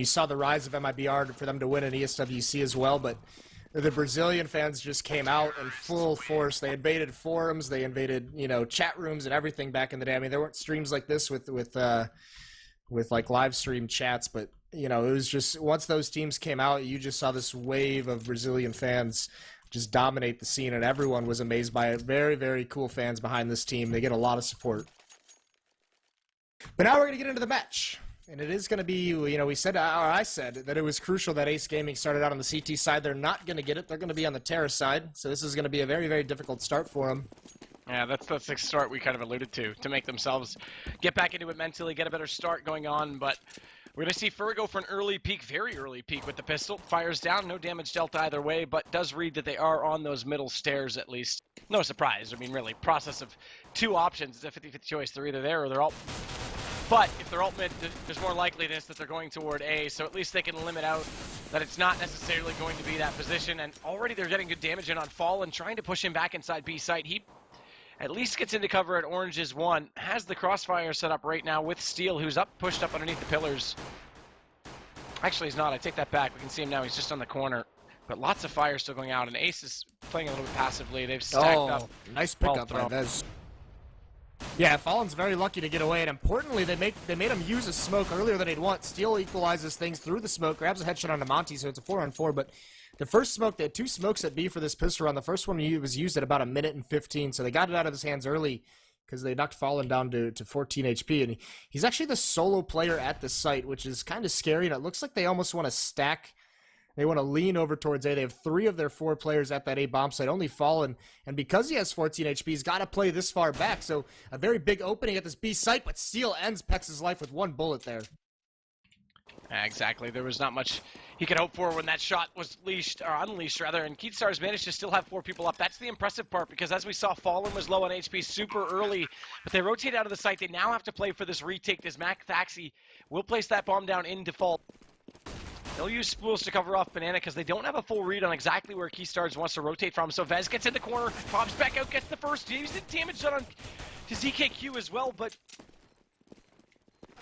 You saw the rise of MIBR for them to win an ESWC as well, but the Brazilian fans just came out in full force. They invaded forums, they invaded, chat rooms and everything back in the day. I mean, there weren't streams like this with like live stream chats, but it was just once those teams came out, you just saw this wave of Brazilian fans just dominate the scene, and everyone was amazed by it. Very, very cool fans behind this team. They get a lot of support. But now we're going to get into the match. And it is going to be, I said that it was crucial that Ace Gaming started out on the CT side. They're not going to get it. They're going to be on the Terra side. So this is going to be a very, very difficult start for them. Yeah, that's the start we kind of alluded to make themselves get back into it mentally, get a better start going on. But we're going to see Fur go for an early peek, very early peek with the pistol. Fires down, no damage dealt either way, but does read that they are on those middle stairs at least. No surprise. I mean, really, process of two options. It's a 50-50 choice. They're either there or they're all... But if they're ult mid, there's more likeliness that they're going toward A, so at least they can limit out that it's not necessarily going to be that position. And already they're getting good damage in on Fall and trying to push him back inside B site. He at least gets into cover at Orange's 1. Has the crossfire set up right now with Steel, who's pushed up underneath the pillars. Actually, he's not. I take that back. We can see him now. He's just on the corner. But lots of fire still going out, and Ace is playing a little bit passively. They've stacked up. Nice pickup by Vez. Yeah, Fallen's very lucky to get away, and importantly, they made him use a smoke earlier than he'd want. Steel equalizes things through the smoke, grabs a headshot onto Monty, so it's a 4-on-4, but the first smoke, they had 2 smokes at B for this pistol round. The first one was used at about 1:15, so they got it out of his hands early because they knocked Fallen down to 14 HP, and he's actually the solo player at the site, which is kind of scary, and it looks like they almost want to stack. They want to lean over towards A. They have 3 of their 4 players at that A bomb site, only Fallen. And because he has 14 HP, he's got to play this far back. So a very big opening at this B site, but Steel ends Pex's life with 1 bullet there. Exactly. There was not much he could hope for when that shot was unleashed rather. And Kstars managed to still have 4 people up. That's the impressive part, because as we saw, Fallen was low on HP super early, but they rotate out of the site. They now have to play for this retake. This Mac Thaxi will place that bomb down in default. They'll use spools to cover off Banana because they don't have a full read on exactly where Kstars wants to rotate from. So Vez gets in the corner, pops back out, gets the first damage done to ZKQ as well, but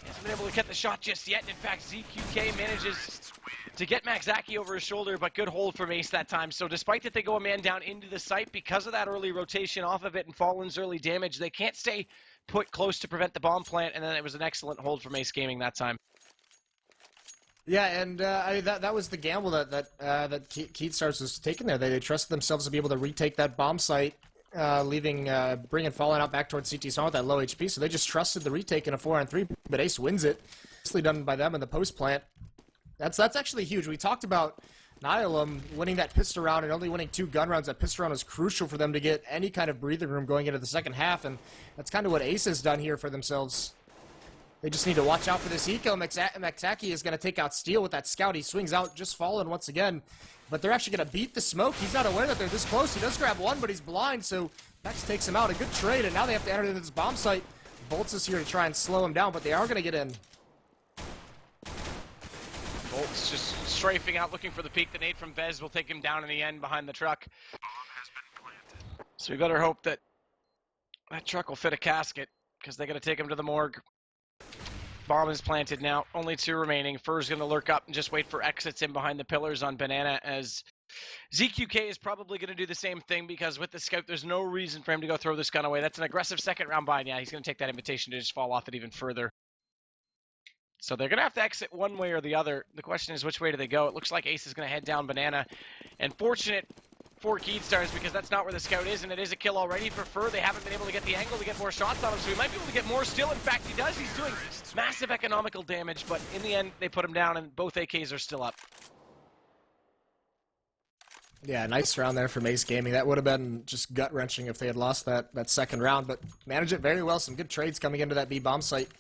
he hasn't been able to get the shot just yet. In fact, ZQK manages to get Maxaki over his shoulder, but good hold from Ace that time. So despite that they go a man down into the site, because of that early rotation off of it and Fallen's early damage, they can't stay put close to prevent the bomb plant, and then it was an excellent hold from Ace Gaming that time. Yeah, and that was the gamble that Kstars was taking there. They trusted themselves to be able to retake that bomb site, bringing Fallen out back towards CT Spawn with that low HP. So they just trusted the retake in a 4-on-3, but Ace wins it. Nicely done by them in the post plant. That's actually huge. We talked about Nihilum winning that pistol round and only winning 2 gun rounds. That pistol round was crucial for them to get any kind of breathing room going into the second half, and that's kind of what Ace has done here for themselves. They just need to watch out for this eco. Maxaki is going to take out Steel with that scout. He swings out, just Fallen once again. But they're actually going to beat the smoke. He's not aware that they're this close. He does grab 1, but he's blind, so Max takes him out. A good trade, and now they have to enter into this bomb site. Bolts is here to try and slow him down, but they are going to get in. Bolts just strafing out, looking for the peak. The nade from Vez will take him down in the end behind the truck. So we better hope that that truck will fit a casket, because they're going to take him to the morgue. Bomb is planted now. Only 2 remaining. Fur's going to lurk up and just wait for exits in behind the pillars on Banana, as ZQK is probably going to do the same thing, because with the scout, there's no reason for him to go throw this gun away. That's an aggressive second round buy. Yeah, he's going to take that invitation to just fall off it even further. So they're going to have to exit one way or the other. The question is, which way do they go? It looks like Ace is going to head down Banana. And fortunate for Kstars, because that's not where the scout is, and it is a kill already for Fur. They haven't been able to get the angle to get more shots on him, so he might be able to get more still. In fact, he does. He's doing massive economical damage, but in the end, they put him down, and both AKs are still up. Yeah, nice round there from Ace Gaming. That would have been just gut-wrenching if they had lost that second round, but managed it very well. Some good trades coming into that B bomb site.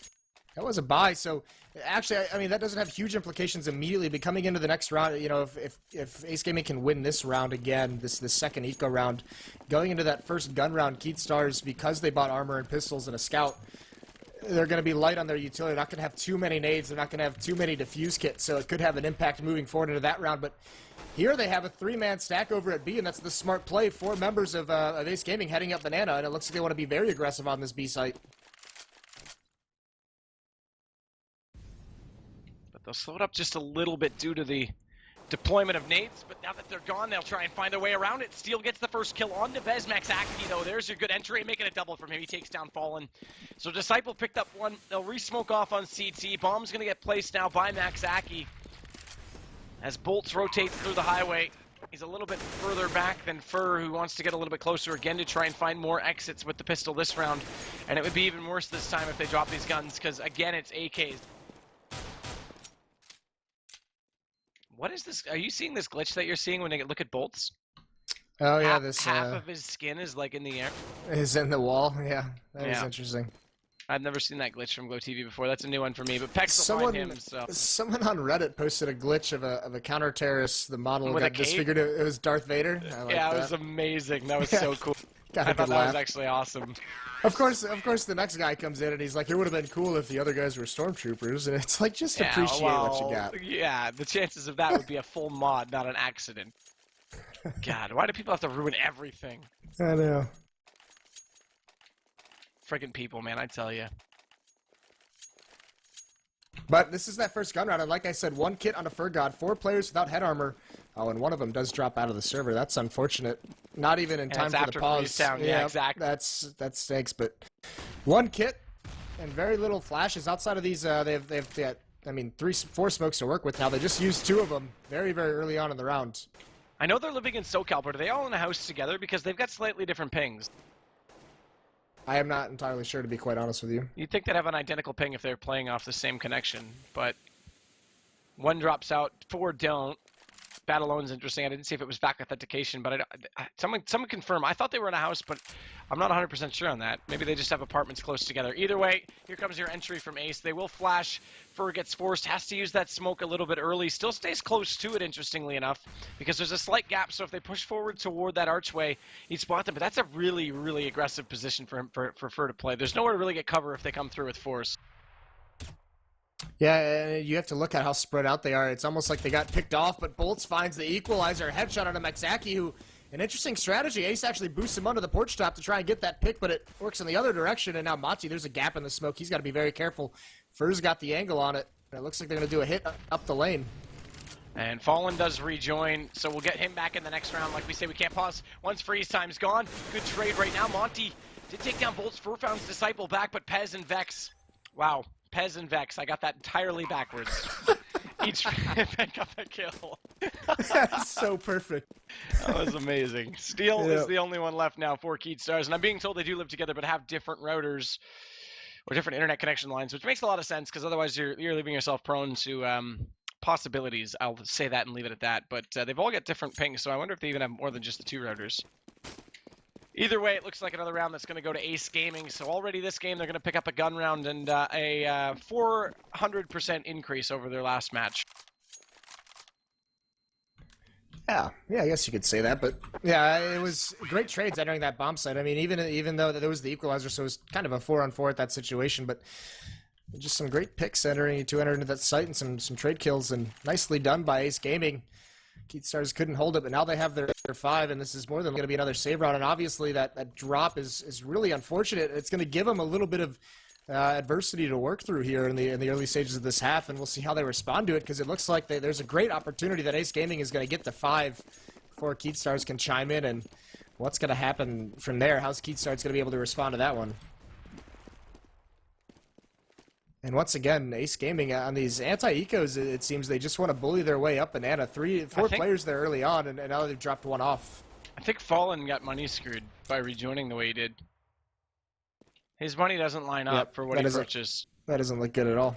That was a buy, so actually, I mean, that doesn't have huge implications immediately, but coming into the next round, if Ace Gaming can win this round again, this second eco round, going into that first gun round, Kstars, because they bought armor and pistols and a scout, they're going to be light on their utility. They're not going to have too many nades. They're not going to have too many defuse kits, so it could have an impact moving forward into that round, but here they have a 3-man stack over at B, and that's the smart play. 4 members of Ace Gaming heading up Banana, and it looks like they want to be very aggressive on this B site. They'll slow it up just a little bit due to the deployment of nades, but now that they're gone, they'll try and find their way around it. Steel gets the first kill on Vez Maxaki, though. There's your good entry, making a double from him. He takes down Fallen. So Disciple picked up one. They'll re-smoke off on CT. Bomb's going to get placed now by Maxaki as Bolts rotates through the highway. He's a little bit further back than Fur, who wants to get a little bit closer again to try and find more exits with the pistol this round. And it would be even worse this time if they drop these guns, because, again, it's AKs. What is this? Are you seeing this glitch that you're seeing when they look at Bolts? Oh yeah, half of his skin is like in the air. Is in the wall. Yeah, that is interesting. I've never seen that glitch from Glow TV before. That's a new one for me. But Pex will find him. So someone on Reddit posted a glitch of a counter terrorist. The model with got disfigured. It was Darth Vader. Yeah, it was amazing. That was so cool. I thought that was actually awesome. Of course, the next guy comes in and he's like, "It would have been cool if the other guys were stormtroopers," and it's like, just appreciate what you got. Yeah, the chances of that would be a full mod, not an accident. God, why do people have to ruin everything? I know. Friggin' people, man, I tell you. But this is that first gun round, and like I said, one kit on a Fur God, 4 players without head armor. Oh, and one of them does drop out of the server. That's unfortunate. Not even in time for the pause. Yeah, exactly. That stinks. But one kit and very little flashes outside of these. They've got, I mean, 4 smokes to work with now. They just used 2 of them very, very early on in the round. I know they're living in SoCal, but are they all in a house together? Because they've got slightly different pings. I am not entirely sure, to be quite honest with you. You'd think they'd have an identical ping if they're playing off the same connection, but one drops out, 4 don't. That alone's interesting. I didn't see if it was back authentication, but someone confirm. I thought they were in a house, but I'm not 100% sure on that. Maybe they just have apartments close together. Either way, here comes your entry from Ace. They will flash. Fur gets forced, has to use that smoke a little bit early. Still stays close to it, interestingly enough, because there's a slight gap. So if they push forward toward that archway, he'd spot them. But that's a really, really aggressive position for him, for Fur to play. There's nowhere to really get cover if they come through with force. Yeah, you have to look at how spread out they are. It's almost like they got picked off, but Bolts finds the equalizer. Headshot on a Maxaki, who, an interesting strategy. Ace actually boosts him under the porch top to try and get that pick, but it works in the other direction, and now Monty, there's a gap in the smoke. He's got to be very careful. Fur's got the angle on it. It looks like they're going to do a hit up the lane. And Fallen does rejoin, so we'll get him back in the next round. Like we say, we can't pause once freeze time's gone. Good trade right now. Monty did take down Bolts. Fur found his Disciple back, but Pez and Vex. Wow. Pez and Vex. I got that entirely backwards. Each pick up a kill. That's so perfect. That was amazing. Steel is the only one left now for Kstars, and I'm being told they do live together but have different routers or different internet connection lines, which makes a lot of sense because otherwise you're leaving yourself prone to possibilities. I'll say that and leave it at that. But they've all got different pings, so I wonder if they even have more than just the 2 routers. Either way, it looks like another round that's going to go to Ace Gaming. So already this game, they're going to pick up a gun round and a 400% increase over their last match. Yeah, I guess you could say that. But yeah, it was great trades entering that bomb site. I mean, even though there was the equalizer, so it was kind of a 4-on-4 at that situation. But just some great picks to enter into that site and some trade kills, and nicely done by Ace Gaming. Kstars couldn't hold it, but now they have their 5, and this is more than going to be another save round. And obviously that drop is really unfortunate. It's going to give them a little bit of adversity to work through here in the early stages of this half, and we'll see how they respond to it, because it looks like there's a great opportunity that Ace Gaming is going to get to 5 before Kstars can chime in. And what's going to happen from there? How's Kstars going to be able to respond to that one? And once again, Ace Gaming on these anti-ecos, it seems they just want to bully their way up. Banana, 4 players there early on, and now they've dropped 1 off. I think Fallen got money screwed by rejoining the way he did. His money doesn't line up for what he purchased. That doesn't look good at all.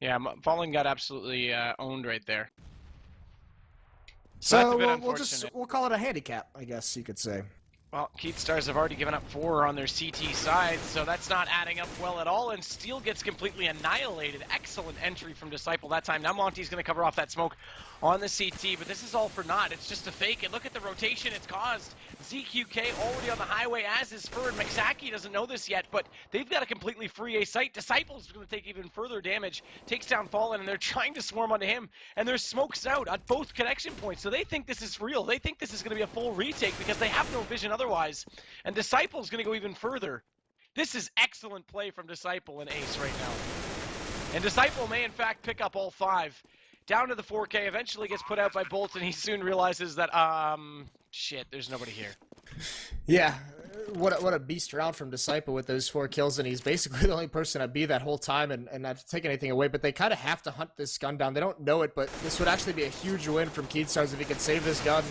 Yeah, Fallen got absolutely owned right there. So we'll call it a handicap, I guess you could say. Well, Kstars have already given up 4 on their CT side, so that's not adding up well at all, and Steel gets completely annihilated. Excellent entry from Disciple that time. Now Monty's going to cover off that smoke on the CT, but this is all for naught. It's just a fake, and look at the rotation it's caused. ZQK already on the highway, as is Fur, and Maxaki doesn't know this yet, but they've got a completely free A site. Disciple's going to take even further damage, takes down Fallen, and they're trying to swarm onto him, and there's smokes out at both connection points, so they think this is real. They think this is going to be a full retake because they have no vision otherwise, and Disciple's going to go even further. This is excellent play from Disciple and Ace right now. And Disciple may, in fact, pick up all 5. Down to the 4K, eventually gets put out by Bolt, and he soon realizes that, shit, there's nobody here. Yeah, what a beast round from Disciple with those 4 kills, and he's basically the only person at B that whole time and not taking anything away, but they kind of have to hunt this gun down. They don't know it, but this would actually be a huge win from Kstars if he could save this gun,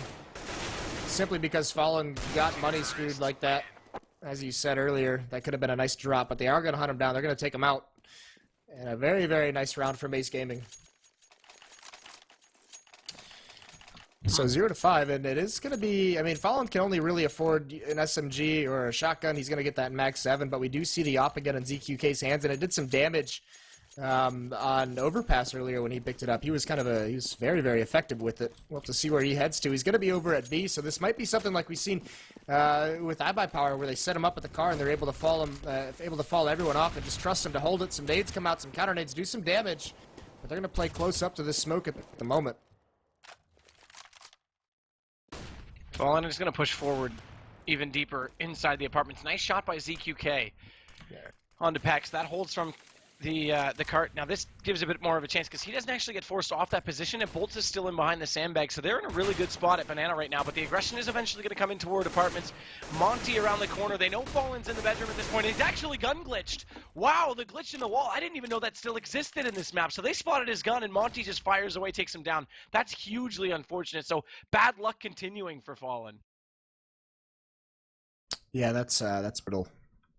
simply because Fallen got money screwed like that. As you said earlier, that could have been a nice drop, but they are going to hunt him down. They're going to take him out. And a very, very nice round from Ace Gaming. So 0-5, and it is going to be, I mean, Fallen can only really afford an SMG or a shotgun. He's going to get that Mag 7, but we do see the op again in ZQK's hands, and it did some damage on Overpass earlier when he picked it up. He was he was very, very effective with it. We'll have to see where he heads to. He's going to be over at B, so this might be something like we've seen with iBuyPower, where they set him up at the car and they're able to fall everyone off and just trust him to hold it. Some nades come out, some counter nades do some damage, but they're going to play close up to this smoke at the moment. Fallen is going to push forward even deeper inside the apartments. Nice shot by ZQK onto Pex. That holds from the cart. Now this gives a bit more of a chance because he doesn't actually get forced off that position, and Bolts is still in behind the sandbag, so they're in a really good spot at Banana right now, but the aggression is eventually going to come in toward apartments. Monty around the corner. They know Fallen's in the bedroom at this point. He's actually gun glitched. Wow, the glitch in the wall. I didn't even know that still existed in this map. So they spotted his gun, and Monty just fires away, takes him down. That's hugely unfortunate. So bad luck continuing for Fallen. Yeah, that's brutal.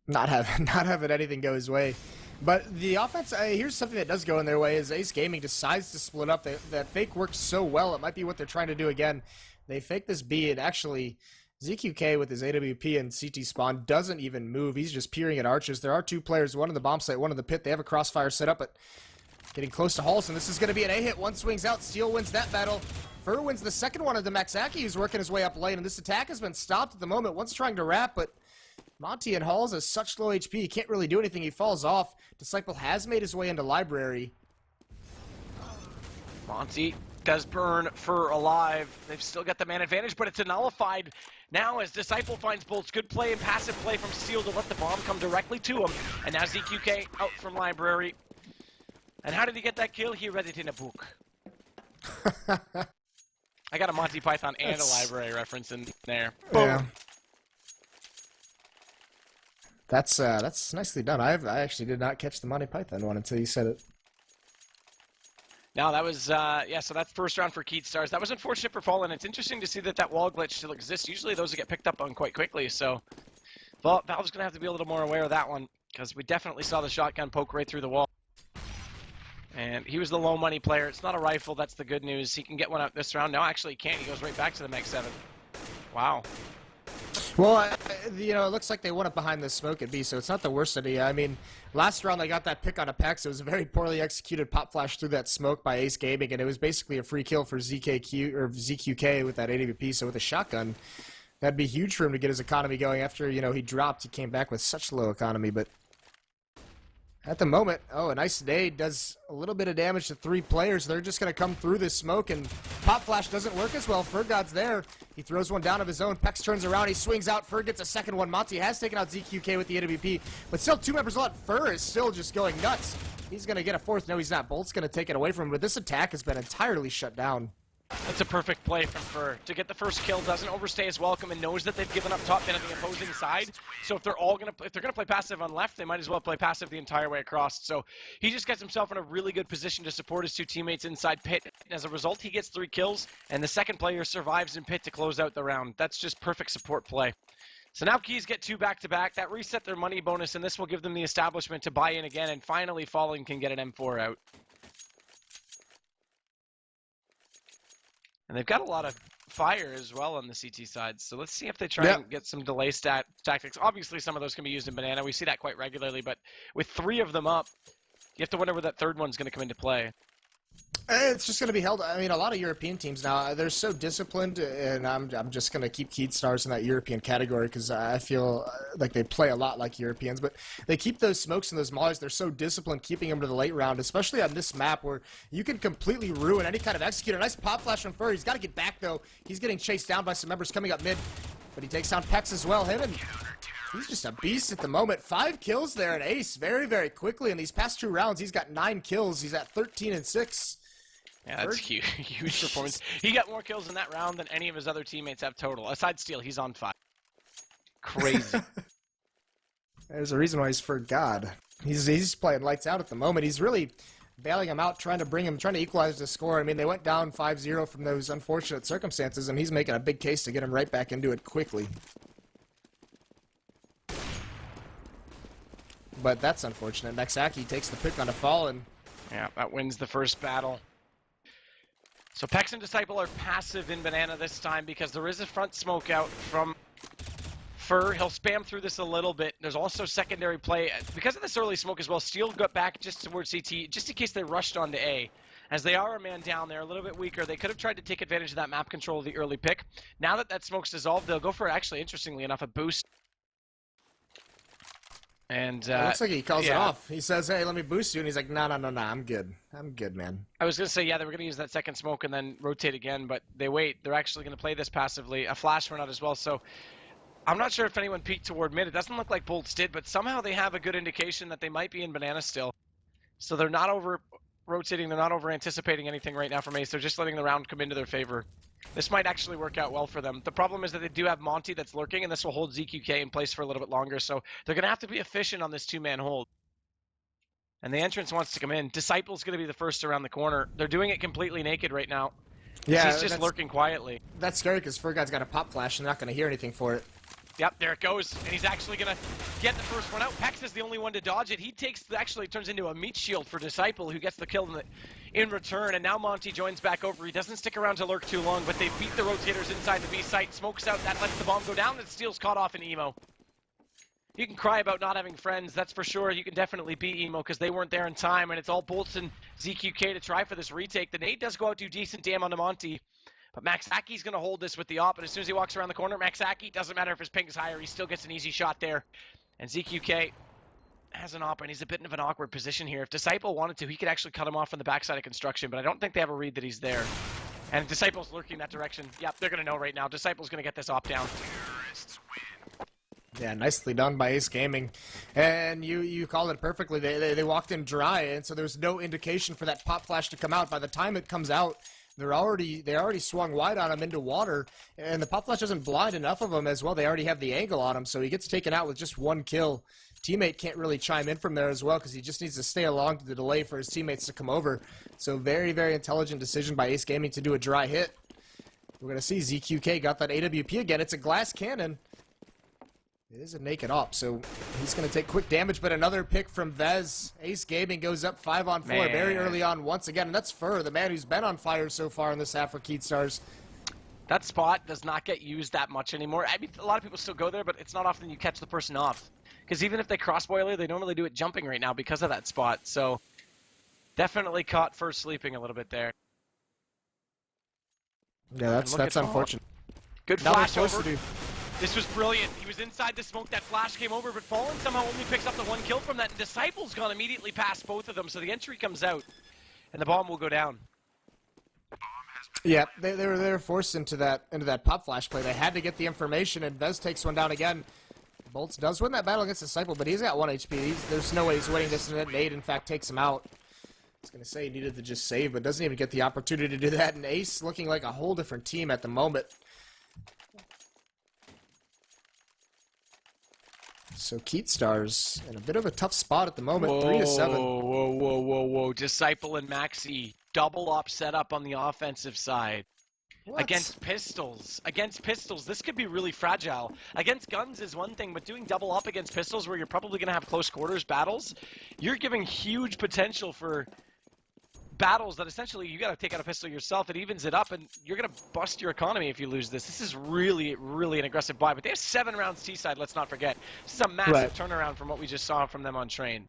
Not having anything go his way. But the offense, here's something that does go in their way, is Ace Gaming decides to split up. That fake worked so well, it might be what they're trying to do again. They fake this B, and actually, ZQK with his AWP and CT spawn doesn't even move. He's just peering at archers. There are 2 players, one in the bomb site, one in the pit. They have a crossfire set up, but getting close to Halls, and this is going to be an A-hit. One swings out. Steel wins that battle. Fur wins the second one of the Maxaki, who's working his way up lane, and this attack has been stopped at the moment. One's trying to wrap, but Monty and Halls has such low HP, he can't really do anything. He falls off. Disciple has made his way into Library. Monty does burn Fur alive. They've still got the man advantage, but it's nullified now as Disciple finds Bolts. Good play and passive play from Steel to let the bomb come directly to him. And now ZQK out from Library. And how did he get that kill? He read it in a book. I got a Monty Python and a Library reference in there. Boom. Yeah. That's nicely done. I actually did not catch the Monty Python one until you said it. No, that was, yeah, so that's first round for Kstars. That was unfortunate for Fallen. It's interesting to see that wall glitch still exists. Usually those get picked up on quite quickly, so Valve's going to have to be a little more aware of that one, because we definitely saw the shotgun poke right through the wall. And he was the low money player. It's not a rifle, that's the good news. He can get one out this round. No, actually he can't. He goes right back to the Mag 7. Wow. Well, you know, it looks like they won it behind the smoke at B, so it's not the worst idea. I mean, last round they got that pick on Apex. It was a very poorly executed pop flash through that smoke by Ace Gaming, and it was basically a free kill for ZQK with that AWP. So with a shotgun, that'd be huge for him to get his economy going. After, you know, he dropped, he came back with such low economy, but at the moment, a nice nade does a little bit of damage to 3 players. They're just going to come through this smoke, and Pop Flash doesn't work as well. Fergod's there. He throws one down of his own. Pex turns around. He swings out. Fur gets a second one. Monty has taken out ZQK with the AWP, but still 2 members left. Fur is still just going nuts. He's going to get a 4th. No, he's not. Bolt's going to take it away from him, but this attack has been entirely shut down. That's a perfect play from Fur. To get the first kill, doesn't overstay his welcome, and knows that they've given up top mid on the opposing side. So if they're gonna play passive on left, they might as well play passive the entire way across. So he just gets himself in a really good position to support his 2 teammates inside pit. As a result, he gets 3 kills, and the second player survives in pit to close out the round. That's just perfect support play. So now Keys get 2 back-to-back. That reset their money bonus, and this will give them the establishment to buy in again, and finally Fallen can get an M4 out. And they've got a lot of fire as well on the CT side, so let's see if they try and get some delay tactics. Obviously, some of those can be used in Banana. We see that quite regularly, but with 3 of them up, you have to wonder where that 3rd one's going to come into play. It's just going to be held. I mean, a lot of European teams now, they're so disciplined, and I'm just going to keep Kstars in that European category because I feel like they play a lot like Europeans, but they keep those smokes and those maulers. They're so disciplined keeping them to the late round, especially on this map where you can completely ruin any kind of execute. A nice pop flash from Fur. He's got to get back, though. He's getting chased down by some members coming up mid, but he takes down Pex as well. Him and He's just a beast at the moment. 5 kills there at Ace very, very quickly. In these past 2 rounds, he's got 9 kills. He's at 13 and 6. Yeah, that's huge, huge performance. He got more kills in that round than any of his other teammates have total. Aside Steel, he's on 5. Crazy. There's a reason why he's for God. He's playing lights out at the moment. He's really bailing him out, trying to equalize the score. I mean, they went down 5-0 from those unfortunate circumstances, and he's making a big case to get him right back into it quickly. But that's unfortunate. Maxaki takes the pick on a fall, and yeah, that wins the first battle. So Pex and Disciple are passive in Banana this time because there is a front smoke out from Fur. He'll spam through this a little bit. There's also secondary play. Because of this early smoke as well, Steel got back just towards CT, just in case they rushed onto A. As they are a man down, they're a little bit weaker. They could have tried to take advantage of that map control of the early pick. Now that that smoke's dissolved, they'll go for, actually, interestingly enough, a boost. And it looks like he calls it off. He says, hey, let me boost you. And he's like, no, I'm good. I'm good, man. I was going to say, yeah, they were going to use that second smoke and then rotate again, but they wait. They're actually going to play this passively. A flash went out as well, so I'm not sure if anyone peeked toward mid. It doesn't look like Bolts did, but somehow they have a good indication that they might be in Banana still. So they're not over-rotating. They're not over-anticipating anything right now from Ace. They're just letting the round come into their favor. This might actually work out well for them. The problem is that they do have Monty that's lurking, and this will hold ZQK in place for a little bit longer. So they're going to have to be efficient on this 2-man hold. And the entrance wants to come in. Disciple's going to be the first around the corner. They're doing it completely naked right now. Yeah, he's just lurking quietly. That's scary because Fergod's got a pop flash and they're not going to hear anything for it. Yep, there it goes. And he's actually going to get the first one out. Pex is the only one to dodge it. He actually turns into a meat shield for Disciple, who gets the kill in return. And now Monty joins back over. He doesn't stick around to lurk too long, but they beat the rotators inside the B site. Smokes out. That lets the bomb go down, and Steel's caught off in emo. You can cry about not having friends, that's for sure. You can definitely beat emo because they weren't there in time, and it's all Bolts and ZQK to try for this retake. The nade does go out to decent damn onto Monty. But Maxaki's going to hold this with the op, and as soon as he walks around the corner, Maxaki, doesn't matter if his ping is higher, he still gets an easy shot there. And ZQK has an op, and he's a bit of an awkward position here. If Disciple wanted to, he could actually cut him off from the backside of construction, but I don't think they have a read that he's there. And Disciple's lurking that direction. Yep, they're going to know right now. Disciple's going to get this op down. Yeah, nicely done by Ace Gaming. And you called it perfectly. They walked in dry, and so there's no indication for that pop flash to come out. By the time it comes out, they already swung wide on him into water, and the pop flash doesn't blind enough of him as well. They already have the angle on him, so he gets taken out with just 1 kill. Teammate can't really chime in from there as well because he just needs to stay along to the delay for his teammates to come over. So very, very intelligent decision by Ace Gaming to do a dry hit. We're going to see ZQK got that AWP again. It's a glass cannon. It is a naked op, so he's going to take quick damage, but another pick from Vez. Ace Gaming goes up 5-on-4 very early on once again, and that's Fur, the man who's been on fire so far in this half for Kstars. That spot does not get used that much anymore. I mean, a lot of people still go there, but it's not often you catch the person off. Because even if they cross boiler, they don't really do it jumping right now because of that spot, so definitely caught Fur sleeping a little bit there. Yeah, that's unfortunate. Good flash over. This was brilliant. He was inside the smoke. That flash came over, but Fallen somehow only picks up the 1 kill from that. And Disciple's gone immediately past both of them, so the entry comes out, and the bomb will go down. Yeah, they were forced into that pop flash play. They had to get the information, and Vez takes one down again. Bolts does win that battle against Disciple, but he's got 1 HP. There's no way he's winning this, and nade, in fact, takes him out. I was going to say he needed to just save, but doesn't even get the opportunity to do that. And Ace looking like a whole different team at the moment. So Kstars in a bit of a tough spot at the moment, 3-7. Whoa. Disciple and Maxi, double op setup on the offensive side. What? Against pistols. Against pistols, this could be really fragile. Against guns is one thing, but doing double up against pistols where you're probably going to have close quarters battles, you're giving huge potential for battles that essentially you got to take out a pistol yourself. It evens it up, and you're going to bust your economy if you lose this. This is really, really an aggressive buy, but they have 7 rounds T-side, let's not forget. This is a massive turnaround from what we just saw from them on train.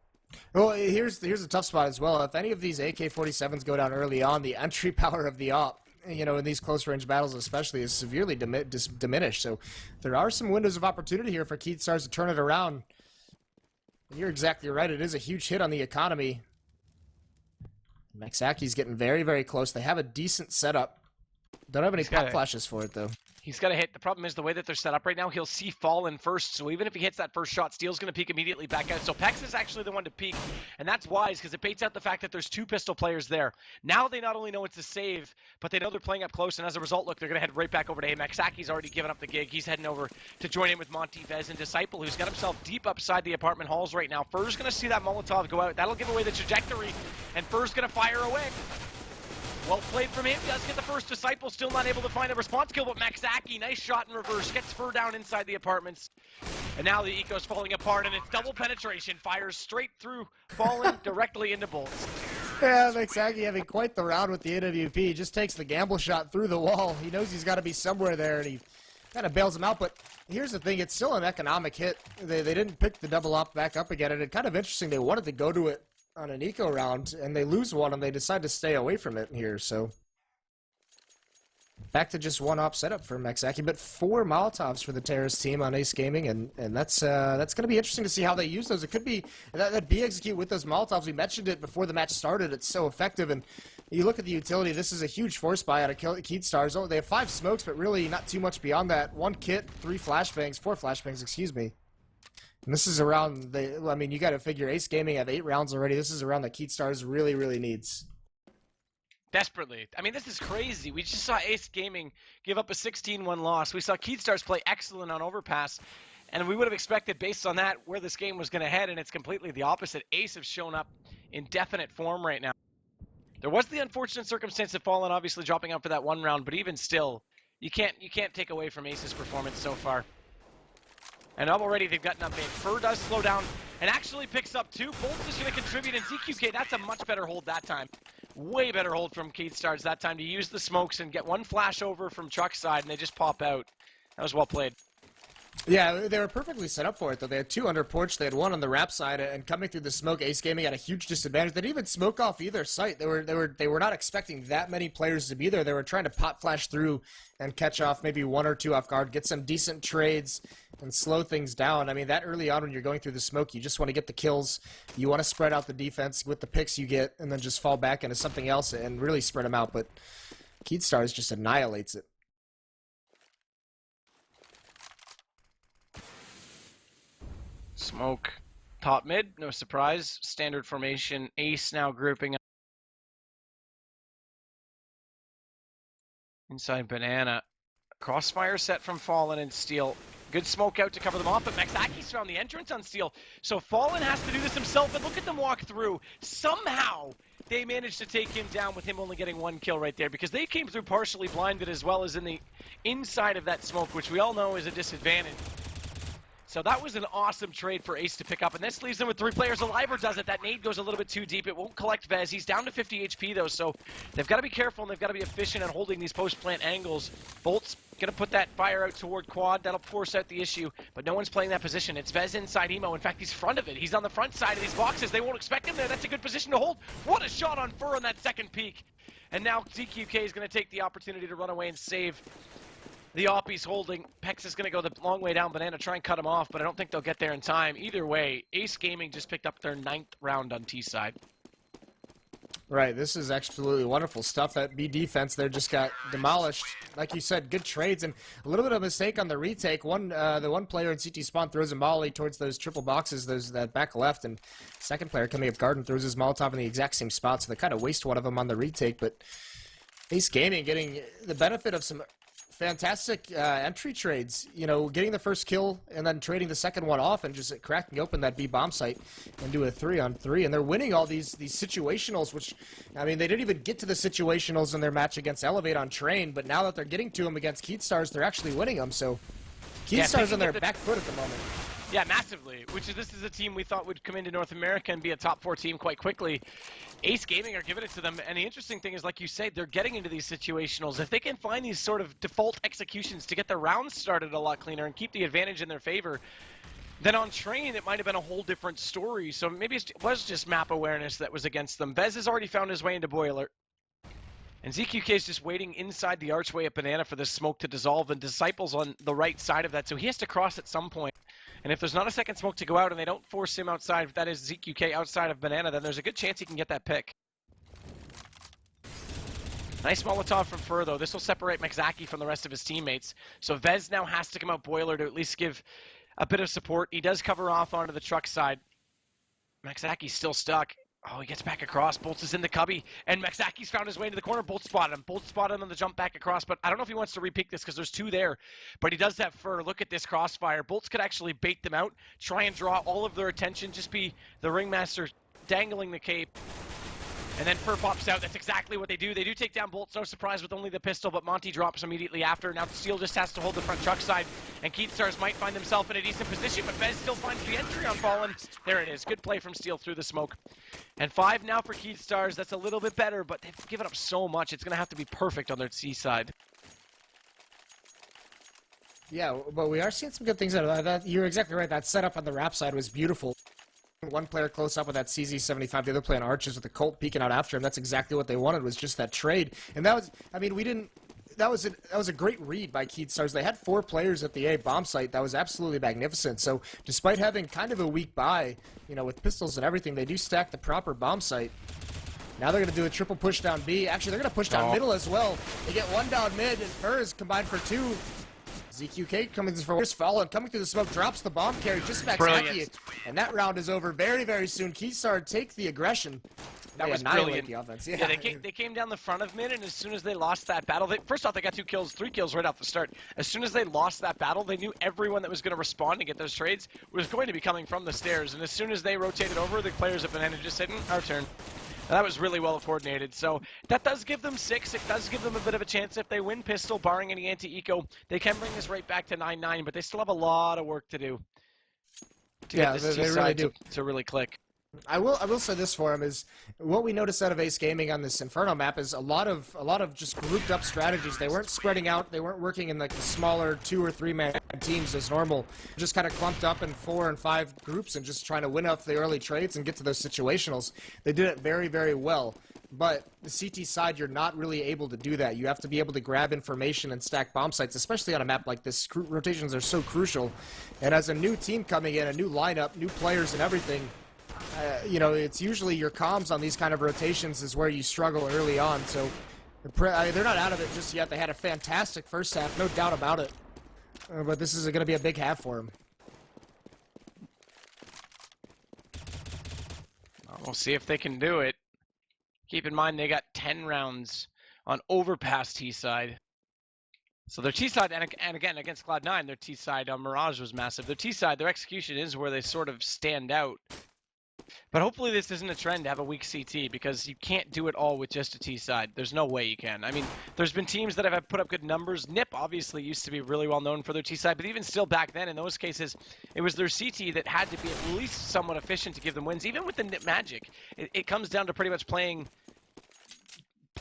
Well, here's a tough spot as well. If any of these AK-47s go down early on, the entry power of the op, you know, in these close-range battles especially, is severely diminished. So there are some windows of opportunity here for Kstars to turn it around. And you're exactly right. It is a huge hit on the economy. Maxaki's getting very, very close. They have a decent setup. Don't have any pop flashes for it, though. He's got to hit. The problem is the way that they're set up right now, he'll see Fallen first. So even if he hits that first shot, Steel's going to peek immediately back out. So Pex is actually the one to peek. And that's wise because it baits out the fact that there's two pistol players there. Now they not only know it's a save, but they know they're playing up close. And as a result, look, they're going to head right back over to Amex. Saki's already given up the gig. He's heading over to join in with Monty, Vez, and Disciple, who's got himself deep upside the apartment halls right now. Fur's going to see that Molotov go out. That'll give away the trajectory. And Fur's going to fire away. Well played from him. Does get the first Disciple. Still not able to find the response kill, but Maxaki, nice shot in reverse. Gets Fur down inside the apartments. And now the eco's falling apart, and it's double penetration. Fires straight through Fallen directly into bolts. Yeah, Maxaki having quite the round with the AWP. He just takes the gamble shot through the wall. He knows he's got to be somewhere there, and he kind of bails him out. But here's the thing. It's still an economic hit. They didn't pick the double op back up again, and it's kind of interesting. They wanted to go to it on an eco round, and they lose one, and they decide to stay away from it here, so back to just one op setup for Maxaki, but 4 Molotovs for the Terrace team on Ace Gaming, and that's going to be interesting to see how they use those. It could be that B execute with those Molotovs. We mentioned it before the match started. It's so effective, and you look at the utility. This is a huge force buy out of Kstars. Oh, they have 5 smokes, but really not too much beyond that. 1 kit, 4 flashbangs, excuse me. And this is around I mean, you got to figure Ace Gaming have 8 rounds already. This is around that Kstars really, really needs. Desperately. I mean, this is crazy. We just saw Ace Gaming give up a 16-1 loss. We saw Kstars play excellent on Overpass, and we would have expected, based on that, where this game was going to head, and it's completely the opposite. Ace have shown up in definite form right now. There was the unfortunate circumstance of Fallen obviously dropping out for that 1 round, but even still, you can't take away from Ace's performance so far. And already they've gotten up in. Fur does slow down and actually picks up 2. Bolts is going to contribute, and ZQK, that's a much better hold that time. Way better hold from Kstars that time to use the smokes and get 1 flash over from truck side, and they just pop out. That was well played. Yeah, they were perfectly set up for it, though. They had 2 under porch, they had 1 on the wrap side, and coming through the smoke, Ace Gaming had a huge disadvantage. They didn't even smoke off either site. They were not expecting that many players to be there. They were trying to pot flash through and catch off maybe 1 or 2 off guard, get some decent trades, and slow things down. I mean, that early on when you're going through the smoke, you just want to get the kills. You want to spread out the defense with the picks you get, and then just fall back into something else and really spread them out. But Kstars just annihilates it. Smoke top mid, no surprise. Standard formation. Ace now grouping up inside Banana. Crossfire set from Fallen and Steel. Good smoke out to cover them off, but Maxaki's found the entrance on Steel. So Fallen has to do this himself, and look at them walk through. Somehow they managed to take him down with him only getting 1 kill right there, because they came through partially blinded as well as in the inside of that smoke, which we all know is a disadvantage. So that was an awesome trade for Ace to pick up, and this leaves them with 3 players alive, or does it? That nade goes a little bit too deep. It won't collect Vez. He's down to 50 HP, though, so they've got to be careful, and they've got to be efficient at holding these post-plant angles. Bolt's going to put that fire out toward quad. That'll force out the issue, but no one's playing that position. It's Vez inside Emo. In fact, he's front of it. He's on the front side of these boxes. They won't expect him there. That's a good position to hold. What a shot on Fur on that second peak. And now ZQK is going to take the opportunity to run away and save the op he's holding. Pex is going to go the long way down Banana, try and cut him off, but I don't think they'll get there in time. Either way, Ace Gaming just picked up their 9th round on T side. Right, this is absolutely wonderful stuff. That B defense there just got demolished. Like you said, good trades, and a little bit of a mistake on the retake. The one player in CT spawn throws a molly towards those triple boxes, that back left, and second player coming up guard and throws his Molotov in the exact same spot, so they kind of waste one of them on the retake, but Ace Gaming getting the benefit of some fantastic entry trades, you know, getting the first kill and then trading the second one off and just cracking open that B bomb site and do a 3-on-3, and they're winning all these situationals, which, I mean, they didn't even get to the situationals in their match against Elevate on Train, but now that they're getting to them against Kstars, they're actually winning them, so Kstars on their back foot at the moment. Yeah, massively, this is a team we thought would come into North America and be a top 4 team quite quickly. Ace Gaming are giving it to them, and the interesting thing is, like you say, they're getting into these situationals. If they can find these sort of default executions to get their rounds started a lot cleaner and keep the advantage in their favor, then on Train it might have been a whole different story. So maybe it was just map awareness that was against them. Vez has already found his way into Boiler. And ZQK is just waiting inside the archway at Banana for this smoke to dissolve, and Disciple's on the right side of that, so he has to cross at some point. And if there's not a second smoke to go out and they don't force him outside, that is ZQK outside of Banana, then there's a good chance he can get that pick. Nice Molotov from Fur, though. This will separate Maxaki from the rest of his teammates. So Vez now has to come out Boiler to at least give a bit of support. He does cover off onto the truck side. Maxaki's still stuck. Oh, he gets back across. Bolts is in the cubby, and Maxaki's found his way into the corner. Bolt spotted him. Bolt spotted him on the jump back across, but I don't know if he wants to repeat this because there's two there. But he does have Fur. Look at this crossfire. Bolts could actually bait them out, try and draw all of their attention, just be the ringmaster dangling the cape. And then Fur pops out. That's exactly what they do. They do take down Bolts, no surprise, with only the pistol, but Monty drops immediately after. Now Steel just has to hold the front truck side, and Kstars might find himself in a decent position, but Vez still finds the entry on Fallen. There it is. Good play from Steel through the smoke. And 5 now for Kstars. That's a little bit better, but they've given up so much. It's going to have to be perfect on their C side. Yeah, but we are seeing some good things out of that. You're exactly right. That setup on the Rap side was beautiful. One player close up with that CZ75, the other player on Arches with the Colt peeking out after him. That's exactly what they wanted, was just that trade. And that was, I mean, we didn't, that was a great read by Kstars. They had 4 players at the A bomb site. That was absolutely magnificent. So despite having kind of a weak buy, you know, with pistols and everything, they do stack the proper bomb site. Now they're going to do a triple push down B. Actually, they're going to push down middle as well. They get 1 down mid, and Furs combined for 2. ZQK coming for Fallen, coming through the smoke, drops the bomb carry, just Maxaki, and that round is over very, very soon. Keystar take the aggression. That was brilliant. The offense. Yeah, they came down the front of mid, and as soon as they lost that battle, first off, they got 3 kills right off the start. As soon as they lost that battle, they knew everyone that was going to respond and get those trades was going to be coming from the stairs, and as soon as they rotated over, the players at Banana just said, our turn. That was really well coordinated. So that does give them 6. It does give them a bit of a chance. If they win pistol, barring any anti-eco, they can bring this right back to 9-9, but they still have a lot of work to do to get this they really do. To really click. I will say this for him is what we noticed out of Ace Gaming on this Inferno map is a lot of just grouped up strategies. They weren't spreading out. They weren't working in like the smaller 2 or 3 man teams as normal. Just kind of clumped up in 4 and 5 groups and just trying to win off the early trades and get to those situationals. They did it very, very well. But the CT side, you're not really able to do that. You have to be able to grab information and stack bomb sites, especially on a map like this. Rotations are so crucial. And as a new team coming in, a new lineup, new players and everything, you know, it's usually your comms on these kind of rotations is where you struggle early on. So they're not out of it just yet. They had a fantastic first half, no doubt about it. But this is going to be a big half for them. We'll see if they can do it. Keep in mind they got 10 rounds on Overpass T-side. So their T-side, and again, against Cloud9, their T-side Mirage was massive. Their T-side, their execution is where they sort of stand out. But hopefully this isn't a trend to have a weak CT, because you can't do it all with just a T-side. There's no way you can. I mean, there's been teams that have put up good numbers. NIP obviously used to be really well known for their T-side, but even still back then, in those cases, it was their CT that had to be at least somewhat efficient to give them wins. Even with the NIP Magic, it comes down to pretty much playing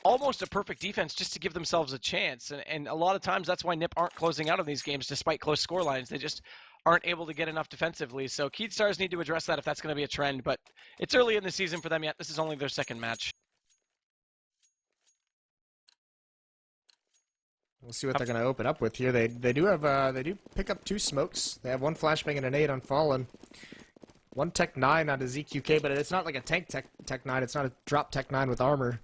almost a perfect defense just to give themselves a chance. And a lot of times that's why NIP aren't closing out on these games despite close score lines. They just aren't able to get enough defensively. So Kstars need to address that if that's going to be a trend, but it's early in the season for them yet. This is only their 2nd match. We'll see what they're going to open up with here. They do pick up 2 smokes. They have 1 flashbang and an 8 on Fallen. 1 Tech 9 onto ZQK, but it's not like a tank Tech 9. It's not a drop Tech 9 with armor.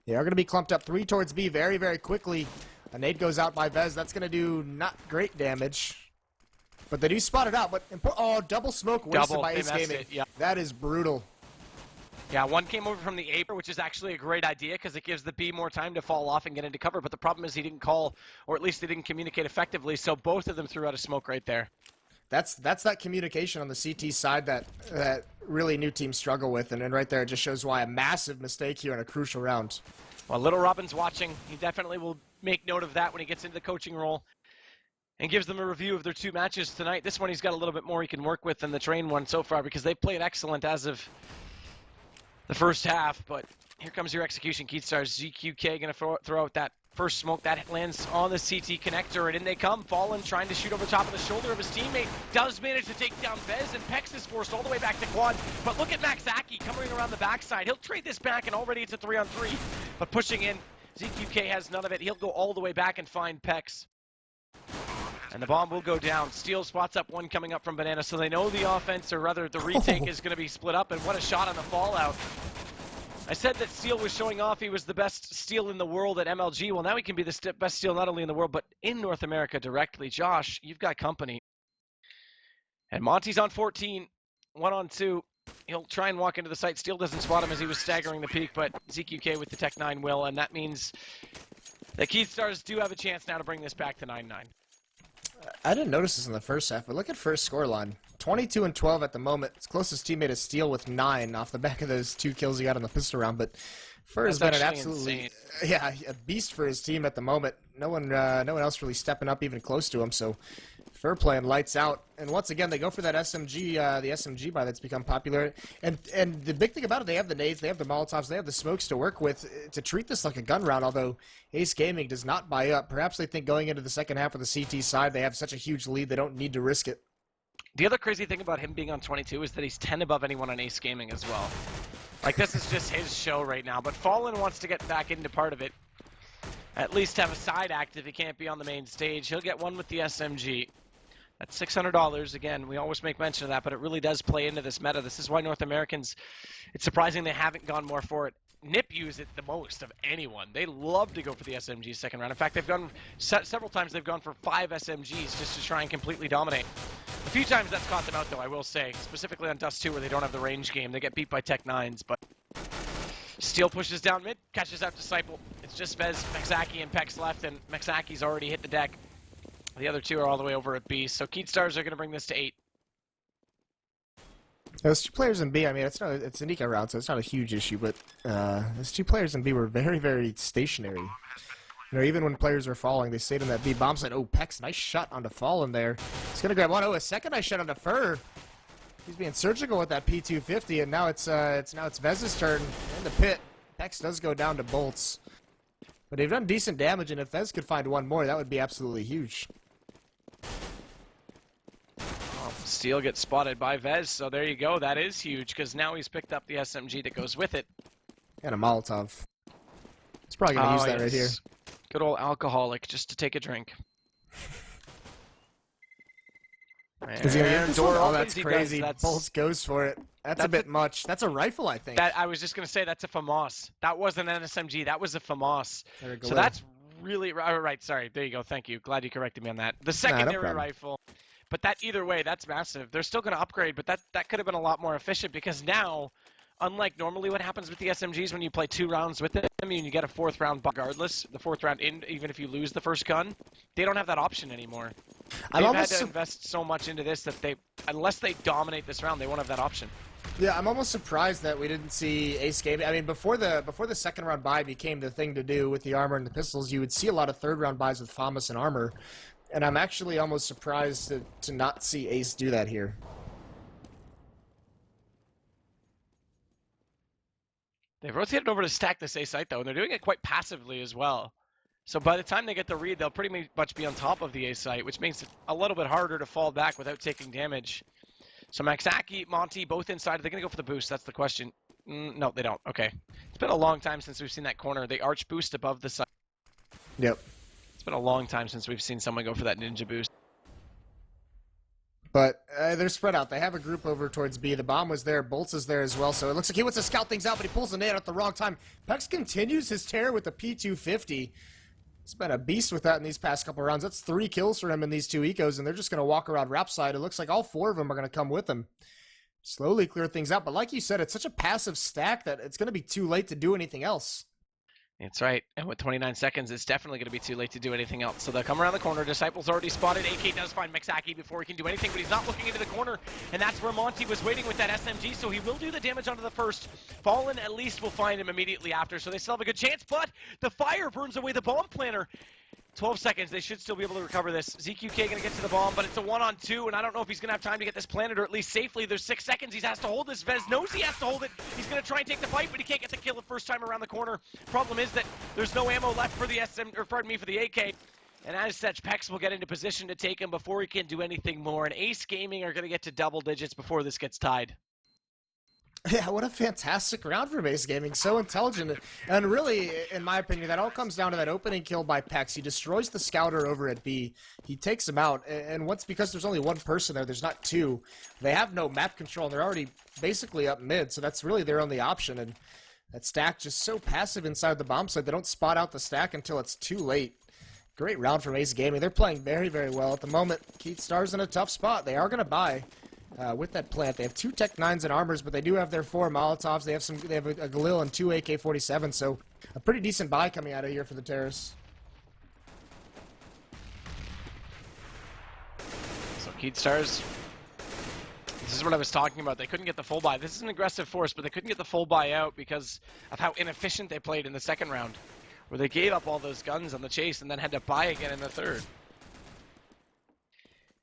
They are going to be clumped up 3 towards B very, very quickly. A nade goes out by Vez. That's going to do not great damage. But they do spot it out. But double smoke wasted by Ace Gaming. Yeah. That is brutal. Yeah, 1 came over from the A, which is actually a great idea because it gives the B more time to fall off and get into cover. But the problem is he didn't call, or at least they didn't communicate effectively. So both of them threw out a smoke right there. That's that communication on the CT side that really new teams struggle with. And right there, it just shows why a massive mistake here in a crucial round. Well, Little Robin's watching. He definitely will make note of that when he gets into the coaching role and gives them a review of their 2 matches tonight. This one he's got a little bit more he can work with than the train one so far because they've played excellent as of the first half. But here comes your execution, Kstars. ZQK going to throw out that first smoke that lands on the CT connector, and in they come. Fallen trying to shoot over top of the shoulder of his teammate. Does manage to take down Vez, and Pex is forced all the way back to quad. But look at Maxaki coming around the backside. He'll trade this back, and already it's a 3-on-3. But pushing in, ZQK has none of it. He'll go all the way back and find Pex. And the bomb will go down. Steel spots up 1 coming up from Banana, so they know the offense, or rather the retake, is going to be split up. And what a shot on the fallout. I said that Steel was showing off he was the best Steel in the world at MLG. Well, now he can be the best Steel not only in the world, but in North America directly. Josh, you've got company. And Monty's on 14, 1 on 2. He'll try and walk into the site. Steel doesn't spot him as he was staggering the peak, but ZQK with the Tech 9 will, and that means the Kstars do have a chance now to bring this back to 9-9. I didn't notice this in the first half, but look at first scoreline. 22 and 12 at the moment. His closest teammate is Steel with 9 off the back of those 2 kills he got on the pistol round. But Fur has been an absolutely a beast for his team at the moment. No one else really stepping up even close to him. So Fur playing lights out. And once again, they go for that SMG, the SMG buy that's become popular. And the big thing about it, they have the nades, they have the Molotovs, they have the smokes to work with to treat this like a gun round, although Ace Gaming does not buy up. Perhaps they think going into the second half of the CT side, they have such a huge lead, they don't need to risk it. The other crazy thing about him being on 22 is that he's 10 above anyone on Ace Gaming as well. Like, this is just his show right now. But Fallen wants to get back into part of it. At least have a side act if he can't be on the main stage. He'll get one with the SMG. That's $600. Again, we always make mention of that, but it really does play into this meta. This is why North Americans, it's surprising they haven't gone more for it. NIP use it the most of anyone. They love to go for the SMG second round. In fact, they've gone several times. They've gone for 5 SMGs just to try and completely dominate. A few times that's caught them out, though, I will say. Specifically on Dust 2, where they don't have the range game. They get beat by Tech 9s, but Steel pushes down mid, catches out Disciple. It's just Vez, Mexaki, and Pex left, and Mexaki's already hit the deck. The other 2 are all the way over at B, so Kstars are going to bring this to 8. Those 2 players in B, I mean, it's an eco round, so it's not a huge issue, but those 2 players in B were very, very stationary. You know, even when players were falling, they stayed in that B bomb site. Oh, Pex, nice shot onto Fallen there. He's going to grab one. Oh, a second nice shot onto Fur. He's being surgical with that P250, and now it's Vez's turn in the pit. Pex does go down to bolts. But they've done decent damage, and if Vez could find one more, that would be absolutely huge. Steel gets spotted by Vez, so there you go. That is huge, because now he's picked up the SMG that goes with it. And a Molotov. He's probably going to use that right here. Good old alcoholic, just to take a drink. And door oh, that's crazy. Bolts goes for it. That's a bit much. That's a rifle, I think. I was just going to say, that's a FAMAS. That wasn't an SMG. That was a FAMAS. So that's really... Right, sorry. There you go. Thank you. Glad you corrected me on that. The secondary rifle. But that, either way, that's massive. They're still going to upgrade, but that could have been a lot more efficient, because now, unlike normally what happens with the SMGs when you play 2 rounds with them, and you get a 4th round regardless, the 4th round in, even if you lose the first gun, they don't have that option anymore. They've had to invest so much into this that unless they dominate this round, they won't have that option. Yeah, I'm almost surprised that we didn't see Ace Gaming. I mean, before the second round buy became the thing to do with the armor and the pistols, you would see a lot of 3rd round buys with FAMAS and armor. And I'm actually almost surprised to not see Ace do that here. They've rotated over to stack this A site, though, and they're doing it quite passively as well. So by the time they get the read, they'll pretty much be on top of the A site, which makes it a little bit harder to fall back without taking damage. So Maxaki, Monty, both inside. Are they going to go for the boost? That's the question. No, they don't. Okay. It's been a long time since we've seen that corner. They arch boost above the site. Yep. It's been a long time since we've seen someone go for that ninja boost. But they're spread out. They have a group over towards B. The bomb was there. Bolts is there as well. So it looks like he wants to scout things out, but he pulls the nade at the wrong time. Pex continues his tear with the P250. He's been a beast with that in these past couple rounds. That's 3 kills for him in these 2 ecos, and they're just going to walk around rap side. It looks like all 4 of them are going to come with him. Slowly clear things out. But like you said, it's such a passive stack that it's going to be too late to do anything else. That's right. And with 29 seconds, it's definitely going to be too late to do anything else. So they'll come around the corner. Disciple's already spotted. AK does find Mexaki before he can do anything, but he's not looking into the corner. And that's where Monty was waiting with that SMG, so he will do the damage onto the first. Fallen at least will find him immediately after, so they still have a good chance, but the fire burns away the bomb planter. 12 seconds. They should still be able to recover this. ZQK going to get to the bomb, but it's a 1-on-2, and I don't know if he's going to have time to get this planted, or at least safely. There's 6 seconds. He has to hold this. Vez knows he has to hold it. He's going to try and take the fight, but he can't get the kill the first time around the corner. Problem is that there's no ammo left for the for the AK. And as such, Pex will get into position to take him before he can do anything more. And Ace Gaming are going to get to double digits before this gets tied. Yeah, what a fantastic round for Ace Gaming. So intelligent. And really, in my opinion, that all comes down to that opening kill by Pex. He destroys the scouter over at B. He takes him out. And once, because there's only 1 person there, there's not 2. They have no map control, and they're already basically up mid. So that's really their only option. And That stack just so passive inside the bomb site. They don't spot out the stack until it's too late. Great round from Ace Gaming. They're playing very, very well at the moment. Kstars in a tough spot. They are going to buy with that plant. They have 2 Tech 9s and armors, but they do have their 4 Molotovs. They have a Galil and 2 AK-47, so a pretty decent buy coming out of here for the Terrorists. So Kstars, this is what I was talking about. They couldn't get the full buy. This is an aggressive force, but they couldn't get the full buy out because of how inefficient they played in the second round, where they gave up all those guns on the chase and then had to buy again in the third.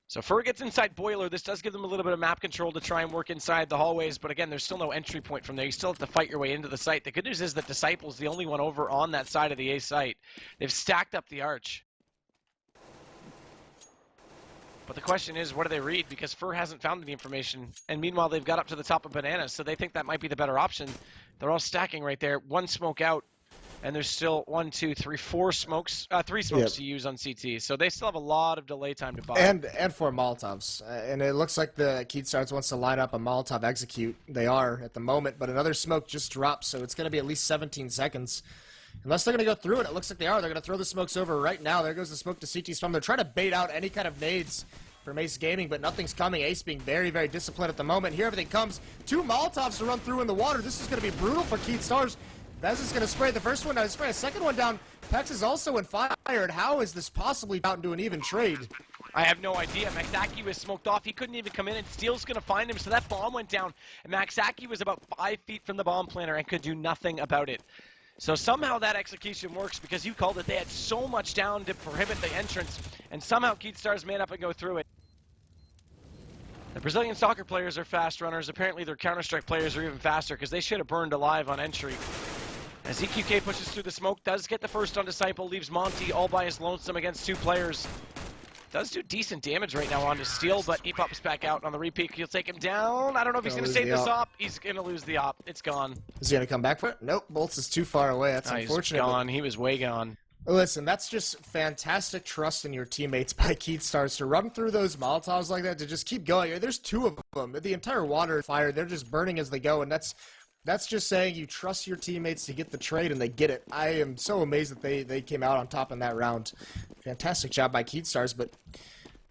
So Fur gets inside Boiler. This does give them a little bit of map control to try and work inside the hallways, but again, there's still no entry point from there. You still have to fight your way into the site. The good news is that Disciple's the only one over on that side of the A site. They've stacked up the arch. But the question is, what do they read? Because Fur hasn't found any information. And meanwhile, they've got up to the top of Bananas, so they think that might be the better option. They're all stacking right there. 1 smoke out. And there's still 1, 2, 3, 4 smokes, 3 smokes to use on CT. So they still have a lot of delay time to buy. And 4 Molotovs. And it looks like the Kstars wants to line up a Molotov execute. They are at the moment, but another smoke just dropped, so it's going to be at least 17 seconds. Unless they're going to go through it, it looks like they are. They're going to throw the smokes over right now. There goes the smoke to CT's from. They're trying to bait out any kind of nades from Ace Gaming, but nothing's coming. Ace being very, very disciplined at the moment. Here everything comes. 2 Molotovs to run through in the water. This is going to be brutal for Kstars. Bez is going to spray the first one down. Spray a second one down. Pex is also in fire. How is this possibly out into an even trade? I have no idea. Maxaki was smoked off. He couldn't even come in, and Steele's going to find him. So that bomb went down, and Maxaki was about 5 feet from the bomb planter and could do nothing about it. So somehow that execution works because you called it. They had so much down to prohibit the entrance, and somehow Kstars man up and go through it. The Brazilian soccer players are fast runners. Apparently their Counter-Strike players are even faster because they should have burned alive on entry. As EQK pushes through the smoke, does get the first on Disciple, leaves Monty all by his lonesome against 2 players. Does do decent damage right now onto Steel, but he pops back out on the repeat. He'll take him down. I don't know if he's going to save this op. He's going to lose the op. It's gone. Is he going to come back for it? Nope. Bolts is too far away. That's unfortunate. He's gone. He was way gone. Listen, that's just fantastic trust in your teammates by Kstars to run through those Molotovs like that, to just keep going. There's 2 of them. The entire water fire, they're just burning as they go, and that's just saying you trust your teammates to get the trade, and they get it. I am so amazed that they came out on top in that round. Fantastic job by Kstars, but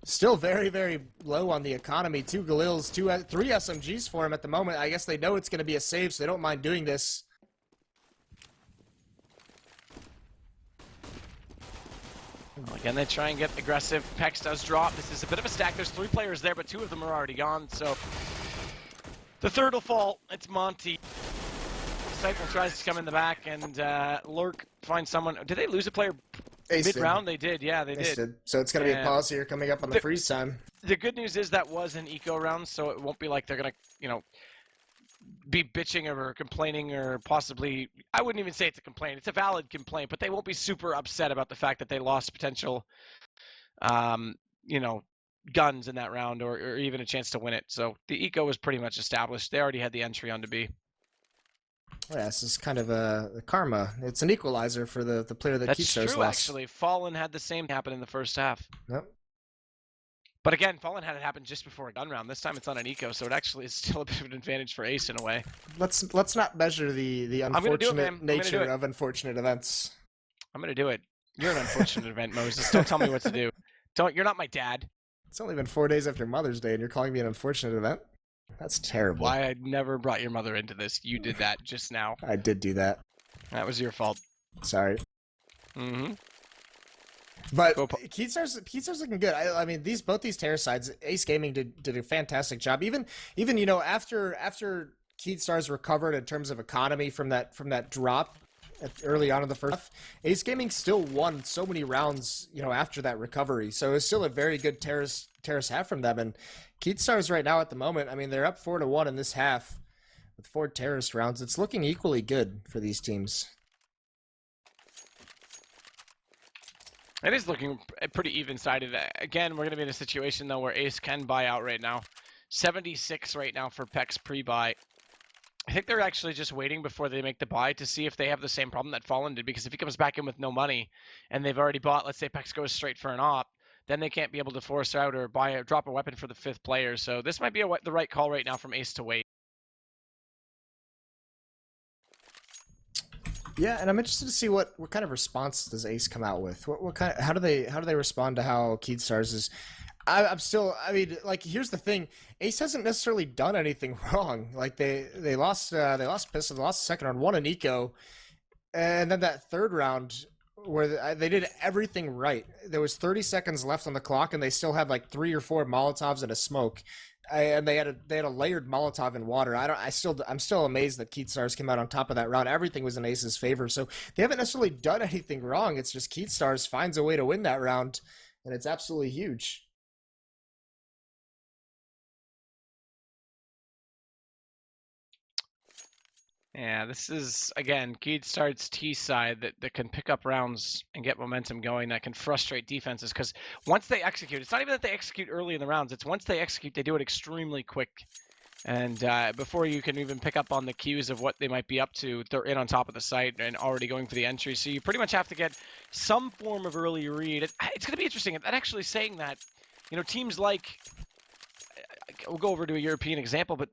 still very, very low on the economy. 2 Galils, 3 SMGs for him at the moment. I guess they know it's going to be a save, so they don't mind doing this. Well, again, they try and get aggressive. Pex does drop. This is a bit of a stack. There's 3 players there, but 2 of them are already gone, so the third will fall. It's Monty. Disciple tries to come in the back, and Lurk finds someone. Did they lose a player mid-round? They did, yeah, they did. So it's going to be a pause here coming up on the freeze time. The good news is that was an eco round, so it won't be like they're going to, be bitching or complaining or possibly, I wouldn't even say it's a complaint. It's a valid complaint, but they won't be super upset about the fact that they lost potential, guns in that round or even a chance to win it. So the eco was pretty much established. They already had the entry on to B. Yeah, this is kind of a karma. It's an equalizer for the player that Kstars lost. That's true, actually. Fallen had the same happen in the first half. Yep. But again, Fallen had it happen just before a gun round. This time it's on an eco, so it actually is still a bit of an advantage for Ace in a way. Let's not measure the unfortunate nature of unfortunate events. I'm gonna do it. You're an unfortunate event, Moses. Don't tell me what to do. You're not my dad. It's only been 4 days after Mother's Day, and you're calling me an unfortunate event? That's terrible. Why I never brought your mother into this. You did that just now. I did do that. That was your fault. Sorry. Mm-hmm. But Kstars looking good. I mean, both these terror sides, Ace Gaming did a fantastic job. Even after Kstars recovered in terms of economy from that drop early on in the first, Ace Gaming still won so many rounds, after that recovery. So it's still a very good terrorist half from them. And Kstars right now at the moment, I mean, they're up 4-1 in this half with 4 terrorist rounds. It's looking equally good for these teams. It is looking pretty even-sided. Again, we're going to be in a situation, though, where Ace can buy out right now. 76 right now for Pex pre-buy. I think they're actually just waiting before they make the buy to see if they have the same problem that Fallen did, because if he comes back in with no money and they've already bought, let's say Pex goes straight for an op, then they can't be able to force out or drop a weapon for the 5th player. So this might be the right call right now from Ace to wait. Yeah, and I'm interested to see what kind of response does Ace come out with. What kind of, how do they respond to how Kstars is? I'm still. I mean, like, here's the thing: Ace hasn't necessarily done anything wrong. Like they lost Pistol, they lost the second round, won an eco, and then that third round where they did everything right. There was 30 seconds left on the clock, and they still had like 3 or 4 Molotovs and a smoke. And they had a layered Molotov in water. I'm still amazed that Kstars came out on top of that round. Everything was in Ace's favor, so they haven't necessarily done anything wrong. It's just Kstars finds a way to win that round, and it's absolutely huge. Yeah, this is, again, Kstars' T side that can pick up rounds and get momentum going, that can frustrate defenses, because once they execute, it's not even that they execute early in the rounds, it's once they execute, they do it extremely quick. And before you can even pick up on the cues of what they might be up to, they're in on top of the site and already going for the entry. So you pretty much have to get some form of early read. It's going to be interesting. That actually saying that, teams like, we'll go over to a European example, but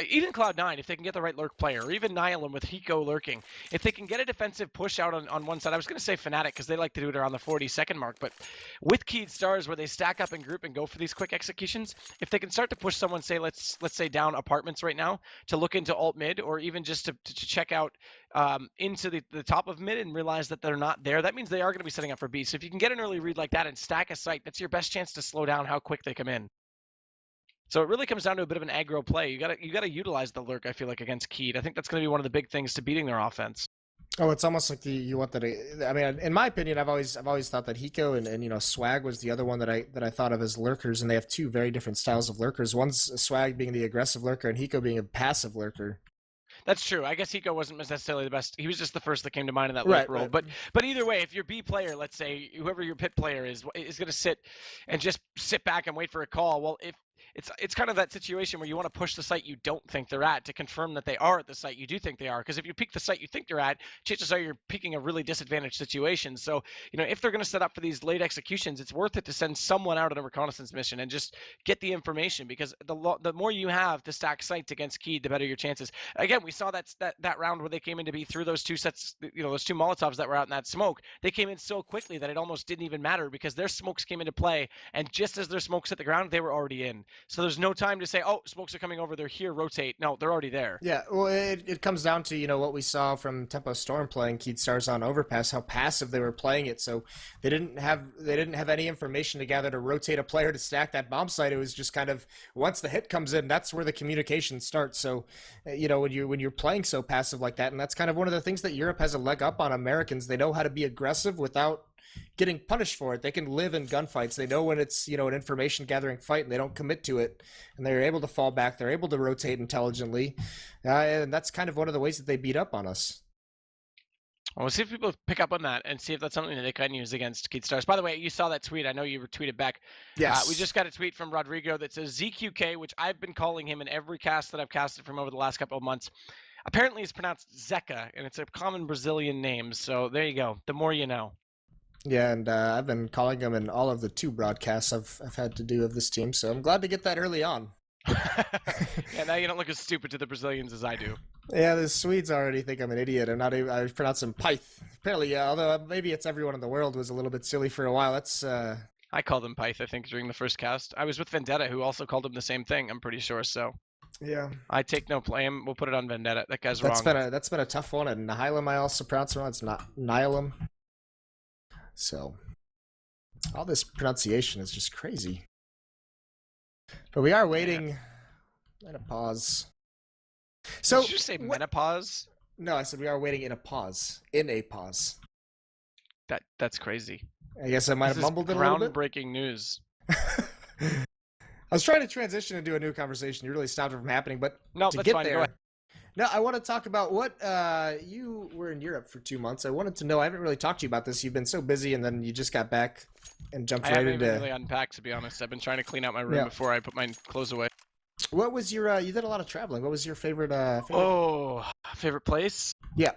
even Cloud9, if they can get the right lurk player, or even Nihilum with Hiko lurking, if they can get a defensive push out on one side, I was going to say Fnatic because they like to do it around the 40-second mark, but with Kstars where they stack up in group and go for these quick executions, if they can start to push someone, say, let's say down apartments right now, to look into alt mid, or even just to check out into the top of mid and realize that they're not there, that means they are going to be setting up for B. So if you can get an early read like that and stack a site, that's your best chance to slow down how quick they come in. So it really comes down to a bit of an aggro play. You gotta utilize the lurk, I feel like, against Keed. I think that's going to be one of the big things to beating their offense. Oh, it's almost like you want that. I mean, in my opinion, I've always thought that Hiko and Swag was the other one that I thought of as lurkers, and they have two very different styles of lurkers. One's Swag being the aggressive lurker, and Hiko being a passive lurker. That's true. I guess Hiko wasn't necessarily the best. He was just the first that came to mind in that lurk role. Right. But either way, if your B player, let's say whoever your pit player is going to sit and just sit back and wait for a call, well, if it's kind of that situation where you want to push the site you don't think they're at to confirm that they are at the site you do think they are. Because if you peek the site you think they're at, chances are you're peeking a really disadvantaged situation. So, if they're going to set up for these late executions, it's worth it to send someone out on a reconnaissance mission and just get the information, because the more you have to stack sites against Keed, the better your chances. Again, we saw that round where they came in to be through those two sets, those two Molotovs that were out in that smoke. They came in so quickly that it almost didn't even matter, because their smokes came into play, and just as their smokes hit the ground, they were already in. So there's no time to say, oh, smokes are coming over, they're here, rotate. No, they're already there. Yeah, well, it comes down to, what we saw from Tempo Storm playing Kstars on Overpass, how passive they were playing it. So they didn't have any information to gather to rotate a player to stack that bomb site. It was just kind of, once the hit comes in, that's where the communication starts. So, when you're playing so passive like that, and that's kind of one of the things that Europe has a leg up on Americans. They know how to be aggressive without getting punished for it. They can live in gunfights. They know when it's, an information gathering fight, and they don't commit to it, and they're able to fall back. They're able to rotate intelligently, and that's kind of one of the ways that they beat up on us. Well, we'll see if people pick up on that and see if that's something that they can use against Kstars. By the way, you saw that tweet. I know you retweeted back. Yes. We just got a tweet from Rodrigo that says ZQK, which I've been calling him in every cast that I've casted from over the last couple of months. Apparently, it's pronounced Zeca, and it's a common Brazilian name. So there you go. The more you know. Yeah, and I've been calling him in all of the 2 broadcasts I've had to do of this team, so I'm glad to get that early on. Yeah, now you don't look as stupid to the Brazilians as I do. Yeah, the Swedes already think I'm an idiot. I pronounce him Pyth. Apparently, yeah, although maybe it's everyone in the world was a little bit silly for a while. That's I called him Pyth, I think, during the first cast. I was with Vendetta, who also called him the same thing, I'm pretty sure, so. Yeah. I take no blame. We'll put it on Vendetta. That guy's wrong. That's been a tough one, and Nihilum I also pronounce it wrong. It's not Nihilum. So, all this pronunciation is just crazy. But we are waiting. Menopause. So, did you say menopause? No, I said we are waiting in a pause. In a pause. That's crazy. I guess I might have mumbled it a little bit. Groundbreaking news. I was trying to transition into a new conversation. You really stopped it from happening, but no, to that's get fine. there, Go ahead. No, I want to talk about what you were in Europe for 2 months. I wanted to know. I haven't really talked to you about this. You've been so busy, and then you just got back and jumped right into. I haven't really unpacked, to be honest. I've been trying to clean out my room before I put my clothes away. What was your? You did a lot of traveling. What was your favorite? Favorite place? Yeah.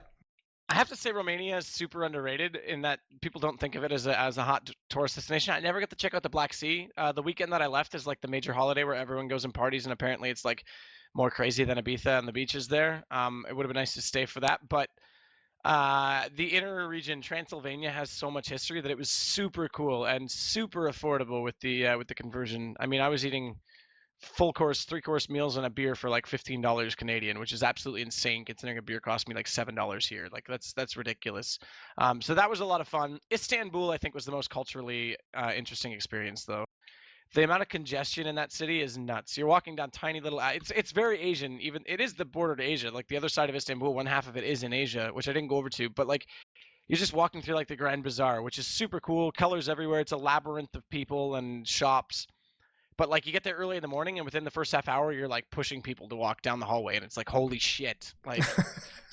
I have to say Romania is super underrated in that people don't think of it as a hot tourist destination. I never got to check out the Black Sea. The weekend that I left is like the major holiday where everyone goes and parties, and apparently it's like more crazy than Ibiza and the beaches there. It would have been nice to stay for that, but The inner region, Transylvania, has so much history that it was super cool and super affordable with the conversion. I mean, I was eating full course, 3-course meals and a beer for like $15 Canadian, which is absolutely insane considering a beer cost me like $7 here. Like that's ridiculous. So that was a lot of fun. Istanbul, I think, was the most culturally interesting experience, though. The amount of congestion in that city is nuts. You're walking down tiny little. It's very Asian. Even it is the border to Asia. Like the other side of Istanbul, one half of it is in Asia, which I didn't go over to. But like you're just walking through like the Grand Bazaar, which is super cool. Colors everywhere. It's a labyrinth of people and shops. But like you get there early in the morning, and within the first half hour, you're like pushing people to walk down the hallway, and it's like holy shit. Like,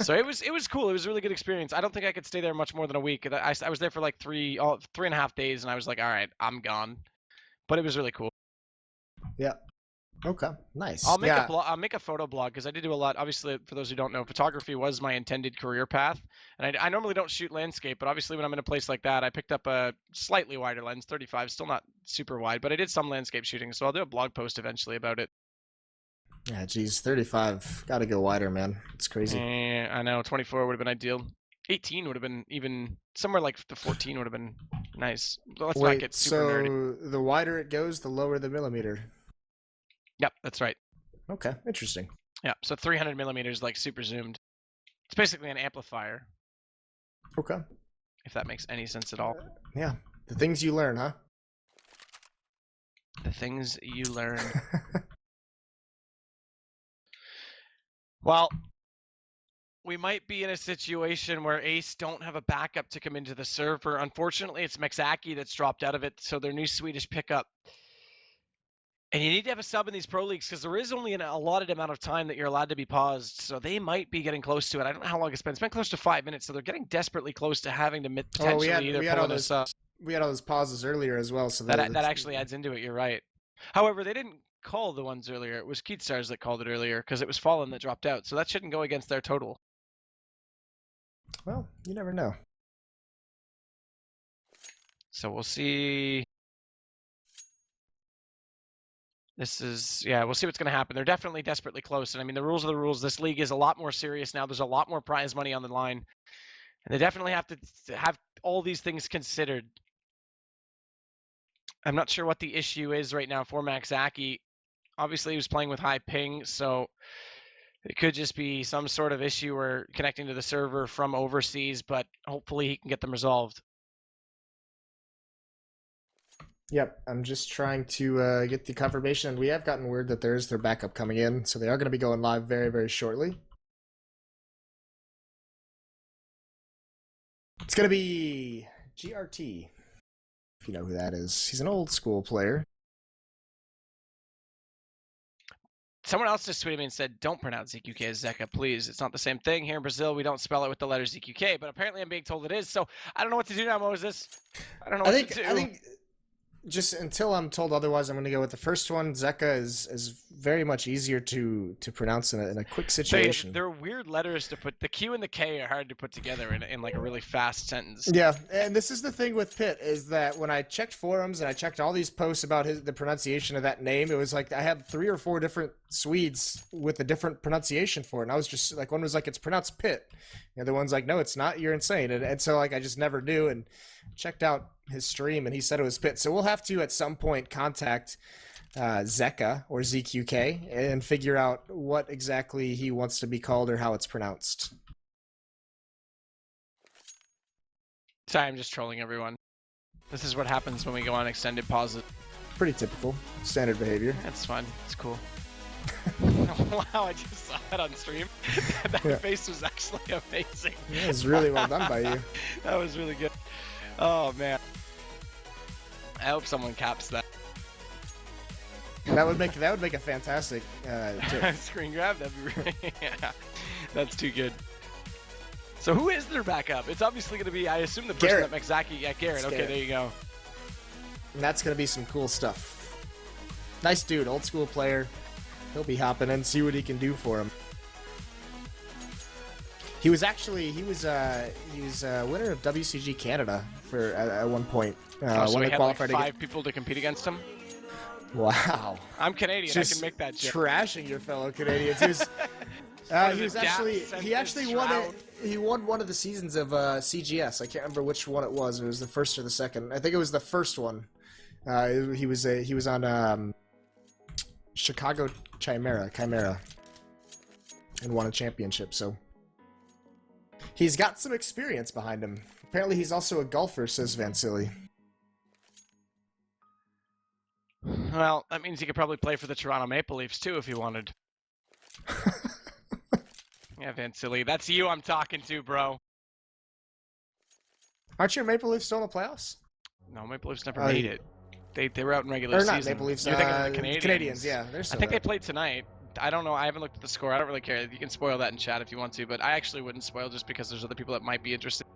so it was cool. It was a really good experience. I don't think I could stay there much more than a week. I was there for like 3.5 days, and I was like, all right, I'm gone. But it was really cool. Yeah. Okay. Nice. I'll make a blog. I'll make a photo blog because I did do a lot. Obviously, for those who don't know, photography was my intended career path, and I normally don't shoot landscape, but obviously when I'm in a place like that, I picked up a slightly wider lens, 35, still not super wide, but I did some landscape shooting, so I'll do a blog post eventually about it. Yeah, geez, 35. Gotta go wider, man. It's crazy. I know, 24 would have been ideal. 18 would have been even somewhere like the 14 would have been nice. Let's not get super nerdy. The wider it goes, the lower the millimeter. Yep, that's right. Okay, interesting. Yeah, so 300 millimeters, like super zoomed. It's basically an amplifier. Okay. If that makes any sense at all. Yeah, the things you learn, huh? The things you learn. Well, we might be in a situation where Ace don't have a backup to come into the server. Unfortunately, it's Mexaki that's dropped out of it, so their new Swedish pickup. And you need to have a sub in these pro leagues because there is only an allotted amount of time that you're allowed to be paused. So they might be getting close to it. I don't know how long it's been. It's been close to 5 minutes, so they're getting desperately close to having to potentially we had all those pauses earlier as well. So that actually adds into it. You're right. However, they didn't call the ones earlier. It was Kstars that called it earlier because it was Fallen that dropped out. So that shouldn't go against their total. Well, you never know. So we'll see. We'll see what's going to happen. They're definitely desperately close. And I mean, the rules are the rules. This league is a lot more serious now. There's a lot more prize money on the line. And they definitely have to have all these things considered. I'm not sure what the issue is right now for Maxaki. Obviously, he was playing with high ping, so it could just be some sort of issue or connecting to the server from overseas, but hopefully he can get them resolved. Yep, I'm just trying to get the confirmation. We have gotten word that there is their backup coming in, so they are going to be going live very, very shortly. It's going to be GRT, if you know who that is. He's an old school player. Someone else just tweeted me and said, don't pronounce ZQK as Zeka, please. It's not the same thing. Here in Brazil, we don't spell it with the letter ZQK, but apparently I'm being told it is, so I don't know what to do now, Moses. I don't know what to do. I think just until I'm told otherwise, I'm going to go with the first one. Zeka is very much easier to pronounce in a quick situation. They're weird letters to put. The Q and the K are hard to put together in like a really fast sentence. Yeah, and this is the thing with Pitt, is that when I checked forums and I checked all these posts about the pronunciation of that name, it was like I had 3 or 4 different Swedes with a different pronunciation for it. And I was just like, one was like, it's pronounced Pitt. The other one's like, no, it's not. You're insane. And so like I just never knew, and checked out his stream and he said it was Pitt. So we'll have to at some point contact Zeka or ZQK and figure out what exactly he wants to be called or how it's pronounced. Sorry, I'm just trolling everyone. This is what happens when we go on extended pauses. Pretty typical. Standard behavior. That's fine. It's cool. Wow, I just saw that on stream. That face was actually amazing. It was really well done by you. That was really good. Oh, man. I hope someone caps that. That would make a fantastic screen grab. That'd be really, yeah, that's too good. So who is their backup? It's obviously going to be, I assume, the person Garrett. that Maxaki. Yeah, Garrett. Okay, there you go. And that's going to be some cool stuff. Nice dude, old school player. He'll be hopping in, see what he can do for him. He was winner of WCG Canada for at one point. So he had like 5 people to compete against him. Wow. I'm Canadian. Just I can make that joke. Trashing your fellow Canadians. He actually won it he won one of the seasons of CGS. I can't remember which one it was. It was the first or the second. I think it was the first one. He was on Chicago Chimera, and won a championship. So he's got some experience behind him. Apparently, he's also a golfer, says Vansili. Well, that means he could probably play for the Toronto Maple Leafs too if he wanted. Yeah, Vansili, that's you I'm talking to, bro. Aren't your Maple Leafs still in the playoffs? No, Maple Leafs never made it. They were out in regular or season. not Maple Leafs. You're thinking of the Canadians. Canadians. Yeah, they're still I think there. they played tonight. I don't know. I haven't looked at the score. I don't really care. You can spoil that in chat if you want to, but I actually wouldn't spoil just because there's other people that might be interested.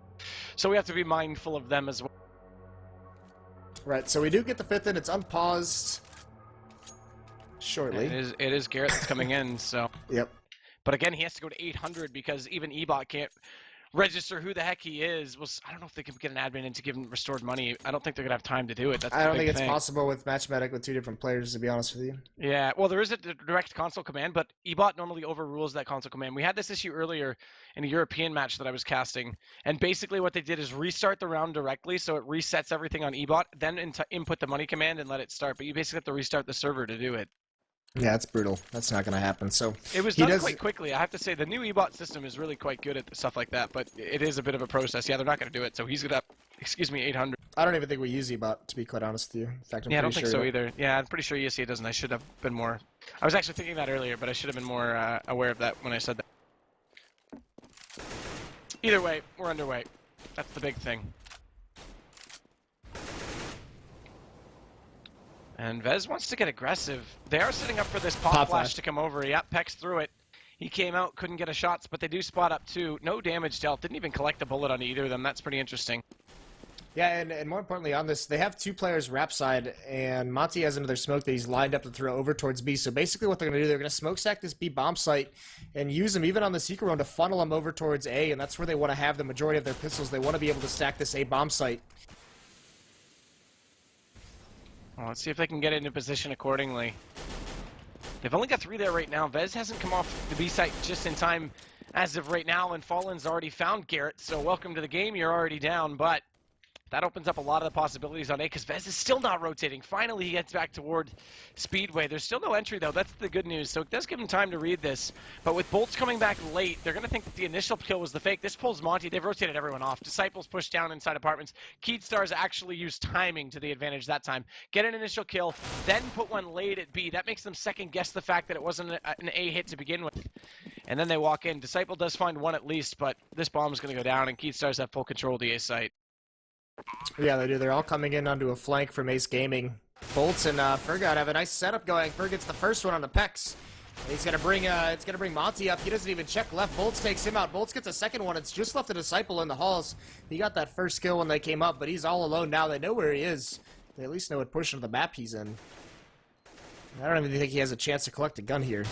So we have to be mindful of them as well. Right, so we do get the fifth in. It's unpaused shortly. It is Garrett that's coming in, so. Yep. But again, he has to go to 800 because even eBot can't register who the heck he is. Well, I don't know if they can get an admin in to give him restored money. I don't think they're going to have time to do it. That's I don't think it's thing. possible with Match Medic with two different players, to be honest with you. Yeah, well, there is a direct console command, but eBot normally overrules that console command. We had this issue earlier in a European match that I was casting, and basically what they did is restart the round directly, so it resets everything on eBot, then input the money command and let it start, but you basically have to restart the server to do it. Yeah, it's brutal. That's not going to happen. So it was done quite quickly. I have to say, the new eBot system is really quite good at stuff like that, but it is a bit of a process. Yeah, they're not going to do it, so he's going to, 800. I don't even think we use eBot, to be quite honest with you. In fact, I don't think so either. Yeah, I'm pretty sure ESEA doesn't. I should have been more. I was actually thinking that earlier, but I should have been more aware of that when I said that. Either way, we're underway. That's the big thing. And Vez wants to get aggressive. They are setting up for this pop flash to come over. Yep, Pex through it. He came out, couldn't get a shot, but they do spot up too. No damage dealt. Didn't even collect a bullet on either of them. That's pretty interesting. Yeah, and more importantly on this, they have two players rap side, and Monty has another smoke that he's lined up to throw over towards B. So basically what they're going to do, they're going to smoke stack this B bomb site and use them even on the secret round to funnel them over towards A, and that's where they want to have the majority of their pistols. They want to be able to stack this A bomb site. Well, let's see if they can get into position accordingly. They've only got 3 there right now. Vez hasn't come off the B site just in time as of right now, and Fallen's already found Garrett, so welcome to the game. You're already down, but that opens up a lot of the possibilities on A, because Vez is still not rotating. Finally, he gets back toward Speedway. There's still no entry, though. That's the good news. So it does give him time to read this. But with Bolts coming back late, they're going to think that the initial kill was the fake. This pulls Monty. They've rotated everyone off. Disciples push down inside apartments. Kstars actually used timing to the advantage that time. Get an initial kill, then put one late at B. That makes them second-guess the fact that it wasn't an A hit to begin with. And then they walk in. Disciple does find one at least, but this bomb is going to go down, and Kstars have full control of the A site. Yeah, they do. They're all coming in onto a flank from Ace Gaming. Bolts and Fergat have a nice setup going. Ferg gets the first one on the Pex. He's gonna bring Monty up. He doesn't even check left. Bolts takes him out. Bolts gets a second one. It's just left a Disciple in the halls. He got that first kill when they came up, but he's all alone now. They know where he is. They at least know what portion of the map he's in. I don't even think he has a chance to collect a gun here.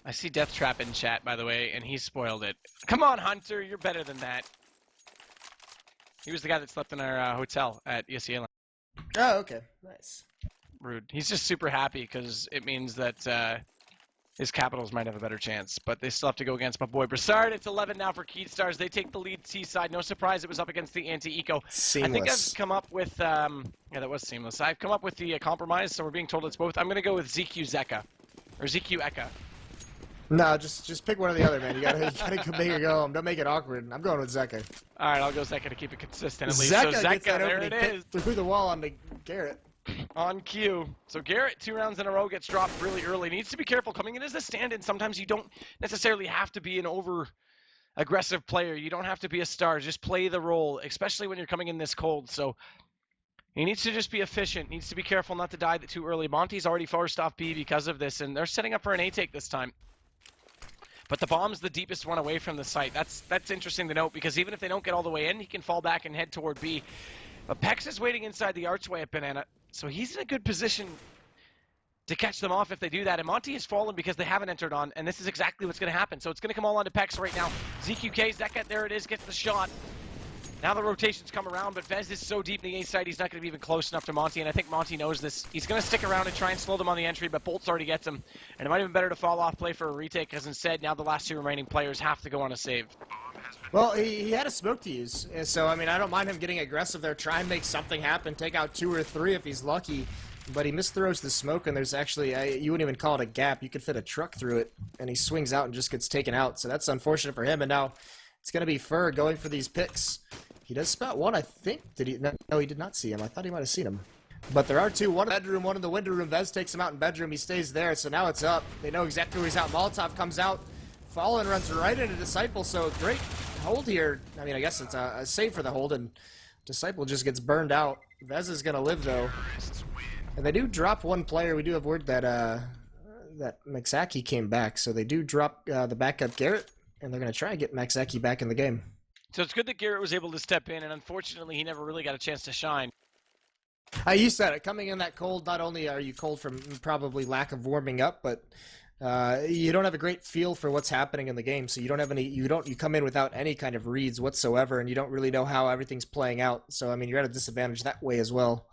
I see Death Trap in chat, by the way, and he spoiled it. Come on, Hunter, you're better than that. He was the guy that slept in our hotel at ESL. Oh, okay. Nice. Rude. He's just super happy because it means that his Capitals might have a better chance. But they still have to go against my boy Broussard. It's 11 now for Kstars. They take the lead T-side. No surprise it was up against the anti-eco. Seamless. I think I've come up with... yeah, that was seamless. I've come up with the compromise, so we're being told it's both. I'm going to go with ZQ Zeka. Or ZQ Eka. No, just pick one or the other, man. You gotta make it go home. Don't make it awkward. I'm going with Zeka. All right, I'll go Zeka to keep it consistent at least. Zeka So gets Zeka, that there opening it is. through the wall onto Garrett. On cue. So Garrett, 2 rounds in a row, gets dropped really early. Needs to be careful coming in as a stand-in. Sometimes you don't necessarily have to be an over-aggressive player. You don't have to be a star. Just play the role, especially when you're coming in this cold. So he needs to just be efficient. Needs to be careful not to die too early. Monty's already forced off B because of this, and they're setting up for an A-take this time. But the bomb's the deepest one away from the site. That's interesting to note, because even if they don't get all the way in, he can fall back and head toward B. But Pex is waiting inside the archway at Banana, so he's in a good position to catch them off if they do that. And Monty has fallen because they haven't entered on, and this is exactly what's going to happen. So it's going to come all on to Pex right now. ZQK, Zeka, there it is, gets the shot. Now the rotations come around, but Vez is so deep in the A side, he's not going to be even close enough to Monty, and I think Monty knows this. He's going to stick around and try and slow them on the entry, but Bolt's already gets him. And it might have been better to fall off play for a retake, because instead, now the last two remaining players have to go on a save. Well, he had a smoke to use, so, I mean, I don't mind him getting aggressive there, try and make something happen, take out 2 or 3 if he's lucky. But he misthrows the smoke, and there's actually, you wouldn't even call it a gap. You could fit a truck through it, and he swings out and just gets taken out. So that's unfortunate for him, and now it's going to be Fur going for these picks. He does spot one, I think. Did he? No, he did not see him. I thought he might have seen him. But there are 2, one in the bedroom, one in the window room. Vez takes him out in bedroom. He stays there, so now it's up. They know exactly where he's out. Molotov comes out. Fallen runs right into Disciple, so great hold here. I mean, I guess it's a save for the hold, and Disciple just gets burned out. Vez is going to live, though. And they do drop one player. We do have word that that Maxaki came back, so they do drop the backup Garrett, and they're going to try and get Maxaki back in the game. So it's good that Garrett was able to step in, and unfortunately, he never really got a chance to shine. You said it. Coming in that cold, not only are you cold from probably lack of warming up, but you don't have a great feel for what's happening in the game. So you don't have any. You come in without any kind of reads whatsoever, and you don't really know how everything's playing out. So I mean, you're at a disadvantage that way as well.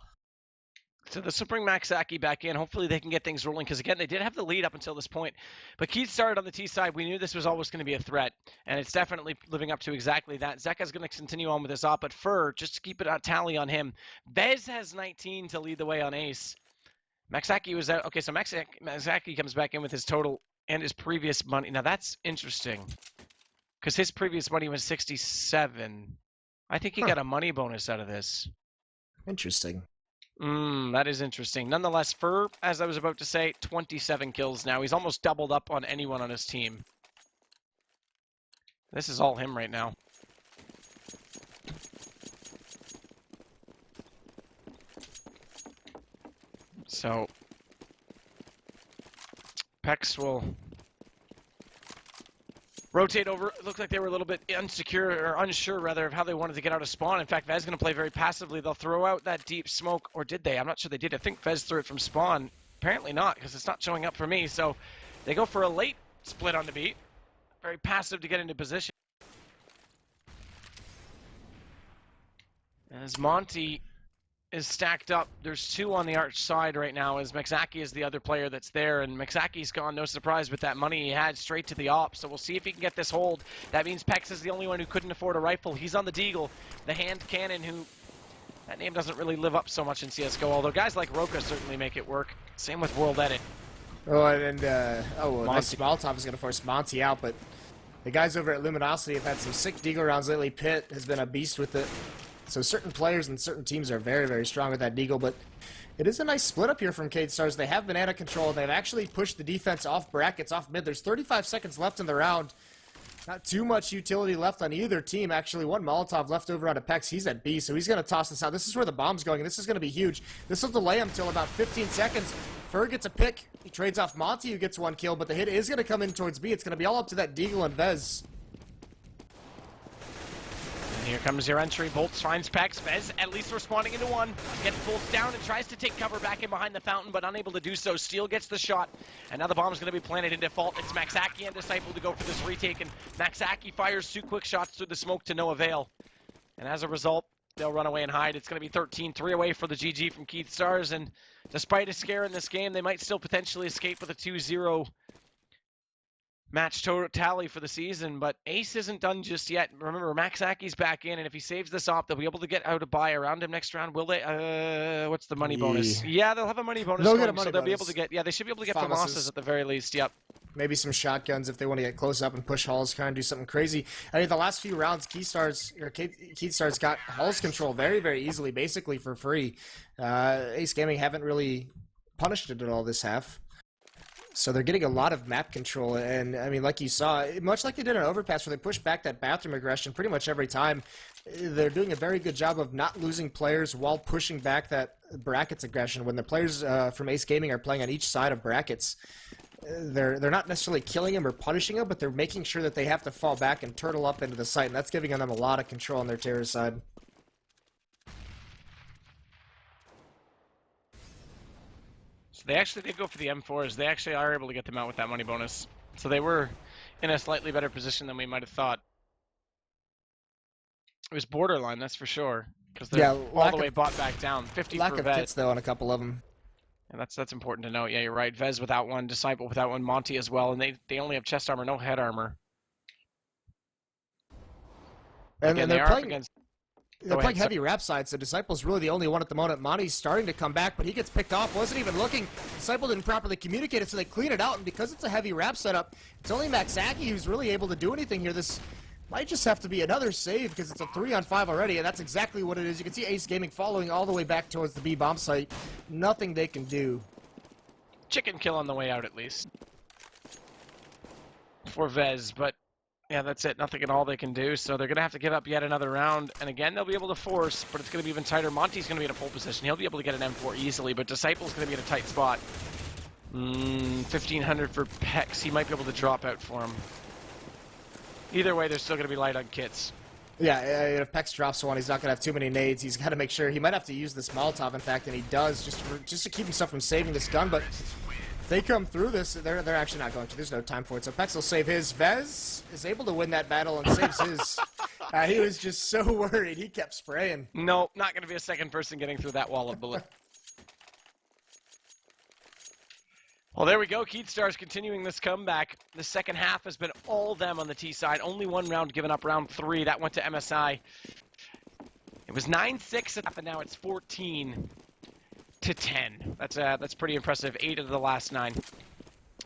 So this will bring Maxaki back in. Hopefully they can get things rolling, because again, they did have the lead up until this point. But Keith started on the T side. We knew this was always going to be a threat, and it's definitely living up to exactly that. Zeka's going to continue on with this op, but Fur, just to keep it on tally on him. Vez has 19 to lead the way on Ace. Maxaki was out. Okay, so Maxaki comes back in with his total and his previous money. Now that's interesting, because his previous money was 67. I think he got a money bonus out of this. Interesting. That is interesting. Nonetheless, Fur, as I was about to say, 27 kills now. He's almost doubled up on anyone on his team. This is all him right now. So, Pex will rotate over. It looked like they were a little bit unsure rather, of how they wanted to get out of spawn. In fact, Vez going to play very passively. They'll throw out that deep smoke, or did they? I'm not sure they did. I think Vez threw it from spawn. Apparently not, because it's not showing up for me. So they go for a late split on the beat. Very passive to get into position. As Monty is stacked up, there's 2 on the arch side right now, as Maxaki is the other player that's there, and Maxaki's gone, no surprise, with that money he had straight to the op, so we'll see if he can get this hold. That means Pex is the only one who couldn't afford a rifle. He's on the Deagle, the hand cannon, who, that name doesn't really live up so much in CSGO, although guys like Roka certainly make it work. Same with World Edit. Oh, and nice Molotov is going to force Monty out, but the guys over at Luminosity have had some sick Deagle rounds lately. Pitt has been a beast with it. So certain players and certain teams are very, very strong with that Deagle, but it is a nice split up here from Kstars. They have banana control. They've actually pushed the defense off brackets, off mid. There's 35 seconds left in the round. Not too much utility left on either team. Actually, one Molotov left over on Apex. He's at B, so he's going to toss this out. This is where the bomb's going, and this is going to be huge. This will delay him till about 15 seconds. Fur gets a pick. He trades off Monty, who gets 1 kill, but the hit is going to come in towards B. It's going to be all up to that Deagle and Vez. Here comes your entry. Bolts finds Pex. Vez at least responding into one. Gets Bolts down and tries to take cover back in behind the fountain, but unable to do so. Steel gets the shot, and now the bomb's going to be planted in default. It's Maxaki and Disciple to go for this retake, and Maxaki fires 2 quick shots through the smoke to no avail. And as a result, they'll run away and hide. It's going to be 13-3 away for the GG from Kstars, and despite a scare in this game, they might still potentially escape with a 2-0 match total tally for the season, but Ace isn't done just yet. Remember, Maxaki's back in, and if he saves this op, they'll be able to get out a buy around him next round. Will they? What's the money bonus? Yeah, they'll have a money bonus. They'll be able to get. Yeah, they should be able to get FAMASas at the very least. Yep. Maybe some shotguns if they want to get close up and push Hulls, kind of do something crazy. I mean, the last few rounds, Kstars got Hulls control very, very easily, basically for free. Ace Gaming haven't really punished it at all this half. So they're getting a lot of map control, and I mean, like you saw, much like they did in Overpass, where they push back that bathroom aggression pretty much every time, they're doing a very good job of not losing players while pushing back that brackets aggression. When the players from Ace Gaming are playing on each side of brackets, they're not necessarily killing them or punishing them, but they're making sure that they have to fall back and turtle up into the site, and that's giving them a lot of control on their terror side. They actually did go for the M4s. They actually are able to get them out with that money bonus. So they were in a slightly better position than we might have thought. It was borderline, that's for sure. Because they're Yeah, all the way bought back down. 50 lack for of Vez. kits though on a couple of them. And that's important to note. Yeah, you're right. Vez without one, Disciple without one, Monty as well, and they only have chest armor, no head armor. And Again, they're they are up playing. against. They're playing heavy rap side, so Disciple's really the only one at the moment. Monty's starting to come back, but he gets picked off. Wasn't even looking. Disciple didn't properly communicate it, so they clean it out. And because it's a heavy wrap setup, it's only Maxaki who's really able to do anything here. This might just have to be another save because it's a 3-on-5 already, and that's exactly what it is. You can see Ace Gaming following all the way back towards the B bomb site. Nothing they can do. Chicken kill on the way out, at least. For Vez, but yeah, that's it. Nothing at all they can do, so they're going to have to give up yet another round. And again, they'll be able to force, but it's going to be even tighter. Monty's going to be in a pole position. He'll be able to get an M4 easily, but Disciple's going to be in a tight spot. 1,500 for Pex. He might be able to drop out for him. Either way, they're still going to be light on kits. Yeah, if Pex drops one, he's not going to have too many nades. He's got to make sure. He might have to use this Molotov, in fact, and he does, just to keep himself from saving this gun, but if they come through this, they're actually not going to. There's no time for it, so Pex will save his. Vez is able to win that battle and saves his. He was just so worried. He kept spraying. Nope, not going to be a second person getting through that wall of bullet. Well, there we go. Kstars continuing this comeback. The second half has been all them on the T side. Only one round given up, round 3. That went to MSI. It was 9-6 at half, and now it's 14-10. That's pretty impressive. 8 of the last 9.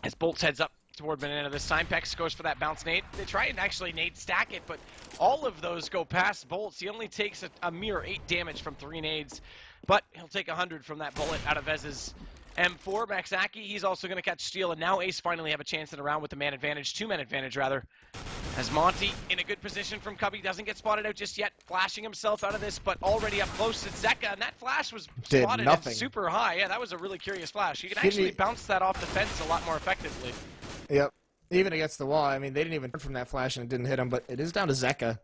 As Bolts heads up toward Banana this time, Pex goes for that bounce nade. They try and actually nade stack it, but all of those go past Bolts. He only takes a mere 8 damage from 3 nades, but he'll take 100 from that bullet out of Vez's M4. Maxaki, he's also going to catch Steel, and now Ace finally have a chance in a round with the man advantage, 2-man advantage rather. As Monty in a good position from Cubby, doesn't get spotted out just yet, flashing himself out of this, but already up close to Zeka, and that flash was spotted at super high. Yeah, that was a really curious flash. You can actually bounce that off the fence a lot more effectively. Yep, even against the wall. I mean, they didn't even turn from that flash and it didn't hit him, but it is down to Zeka.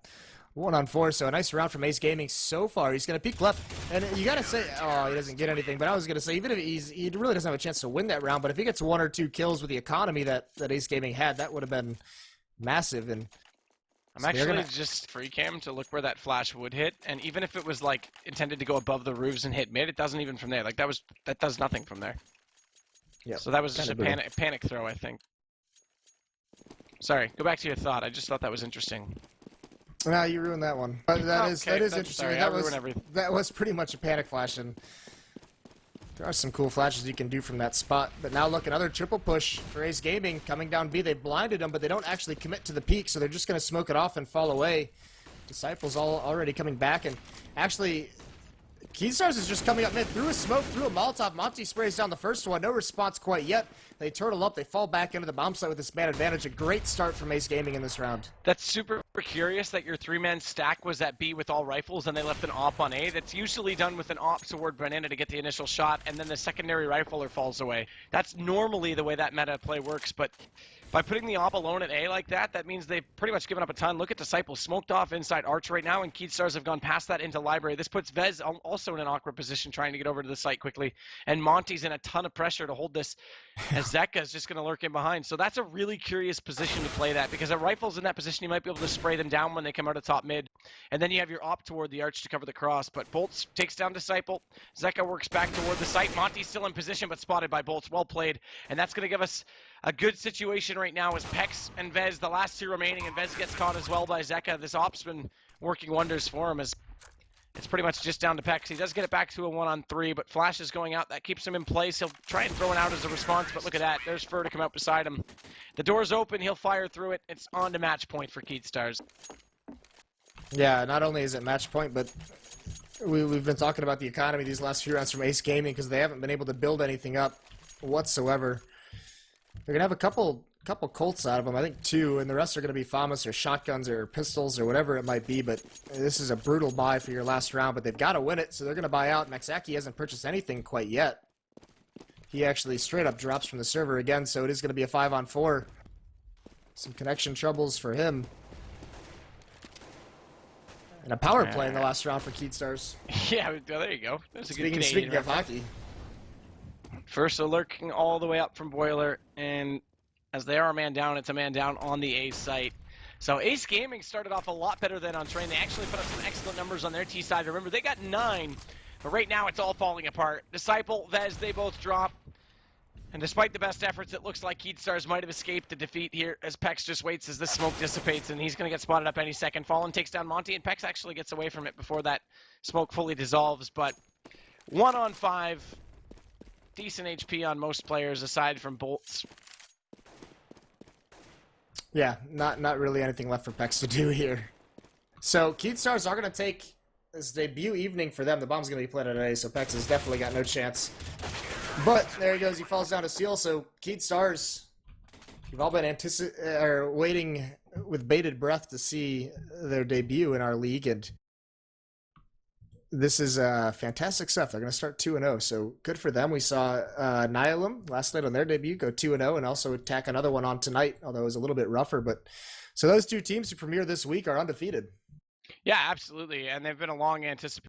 1-on-4, so a nice round from Ace Gaming so far. He's going to peek left, and you got to say, oh, he doesn't get anything, but I was going to say, even if he really doesn't have a chance to win that round, but if he gets 1 or 2 kills with the economy that Ace Gaming had, that would have been massive. And I'm actually just free cam to look where that flash would hit, and even if it was like intended to go above the roofs and hit mid, it doesn't even from there. Like that does nothing from there. Yeah. So that was just a panic throw, I think. Sorry, go back to your thought. I just thought that was interesting. No, you ruined that one. But that is interesting. Sorry, that was pretty much a panic flash, and there are some cool flashes you can do from that spot. But now look, another triple push for Ace Gaming coming down B. They blinded him, but they don't actually commit to the peak, so they're just going to smoke it off and fall away. Disciples already coming back, and actually Kstars is just coming up mid through a smoke, through a Molotov. Monty sprays down the first one. No response quite yet. They turtle up. They fall back into the bomb site with this man advantage. A great start from Ace Gaming in this round. That's super curious that your 3-man stack was at B with all rifles and they left an op on A. That's usually done with an op toward Banana to get the initial shot, and then the secondary rifler falls away. That's normally the way that meta play works, but by putting the op alone at A like that, that means they've pretty much given up a ton. Look at Disciple smoked off inside Arch right now, and Kstars have gone past that into Library. This puts Vez also in an awkward position trying to get over to the site quickly, and Monty's in a ton of pressure to hold this, as Zeka is just going to lurk in behind. So that's a really curious position to play that, because a rifle's in that position, you might be able to spray them down when they come out of top mid, and then you have your op toward the Arch to cover the cross. But Bolts takes down Disciple. Zeka works back toward the site. Monty's still in position, but spotted by Bolts. Well played, and that's going to give us a good situation right now as Pex and Vez, the last 2 remaining, and Vez gets caught as well by Zeka. This op's been working wonders for him, as it's pretty much just down to Pex. He does get it back to a 1-on-3, but Flash is going out. That keeps him in place. He'll try and throw it out as a response, but look at that. There's Fur to come out beside him. The door's open. He'll fire through it. It's on to match point for Kstars. Yeah, not only is it match point, but we've been talking about the economy these last few rounds from Ace Gaming because they haven't been able to build anything up whatsoever. They're going to have a couple Colts out of them, I think 2, and the rest are going to be FAMAS or shotguns or pistols or whatever it might be, but this is a brutal buy for your last round, but they've got to win it, so they're going to buy out. Maxaki hasn't purchased anything quite yet. He actually straight up drops from the server again, so it is going to be a 5-on-4. Some connection troubles for him. And a power play in the last round for Kstars. Yeah, there you go. That's a good Speaking of hockey. First, so lurking all the way up from Boiler, and as they are a man down, it's a man down on the A site. So Ace Gaming started off a lot better than on Train. They actually put up some excellent numbers on their T side. Remember, they got 9, but right now it's all falling apart. Disciple, Vez, they both drop. And despite the best efforts, it looks like Kstars might have escaped the defeat here as Pex just waits as the smoke dissipates, and he's going to get spotted up any second. Fallen takes down Monty, and Pex actually gets away from it before that smoke fully dissolves. But 1 on 5, decent HP on most players aside from Bolts. Yeah, not really anything left for Pex to do here. So Kstars are going to take this debut evening for them. The bomb's going to be planted today, so Pex has definitely got no chance. But there he goes. He falls down to seal. So Kstars, you've all been waiting with bated breath to see their debut in our league, and this is fantastic stuff. They're going to start 2-0, so good for them. We saw Nihilum last night on their debut go 2-0 and also attack another one on tonight, although it was a little bit rougher. But so those two teams who premiere this week are undefeated. Yeah, absolutely, and they've been a long anticipated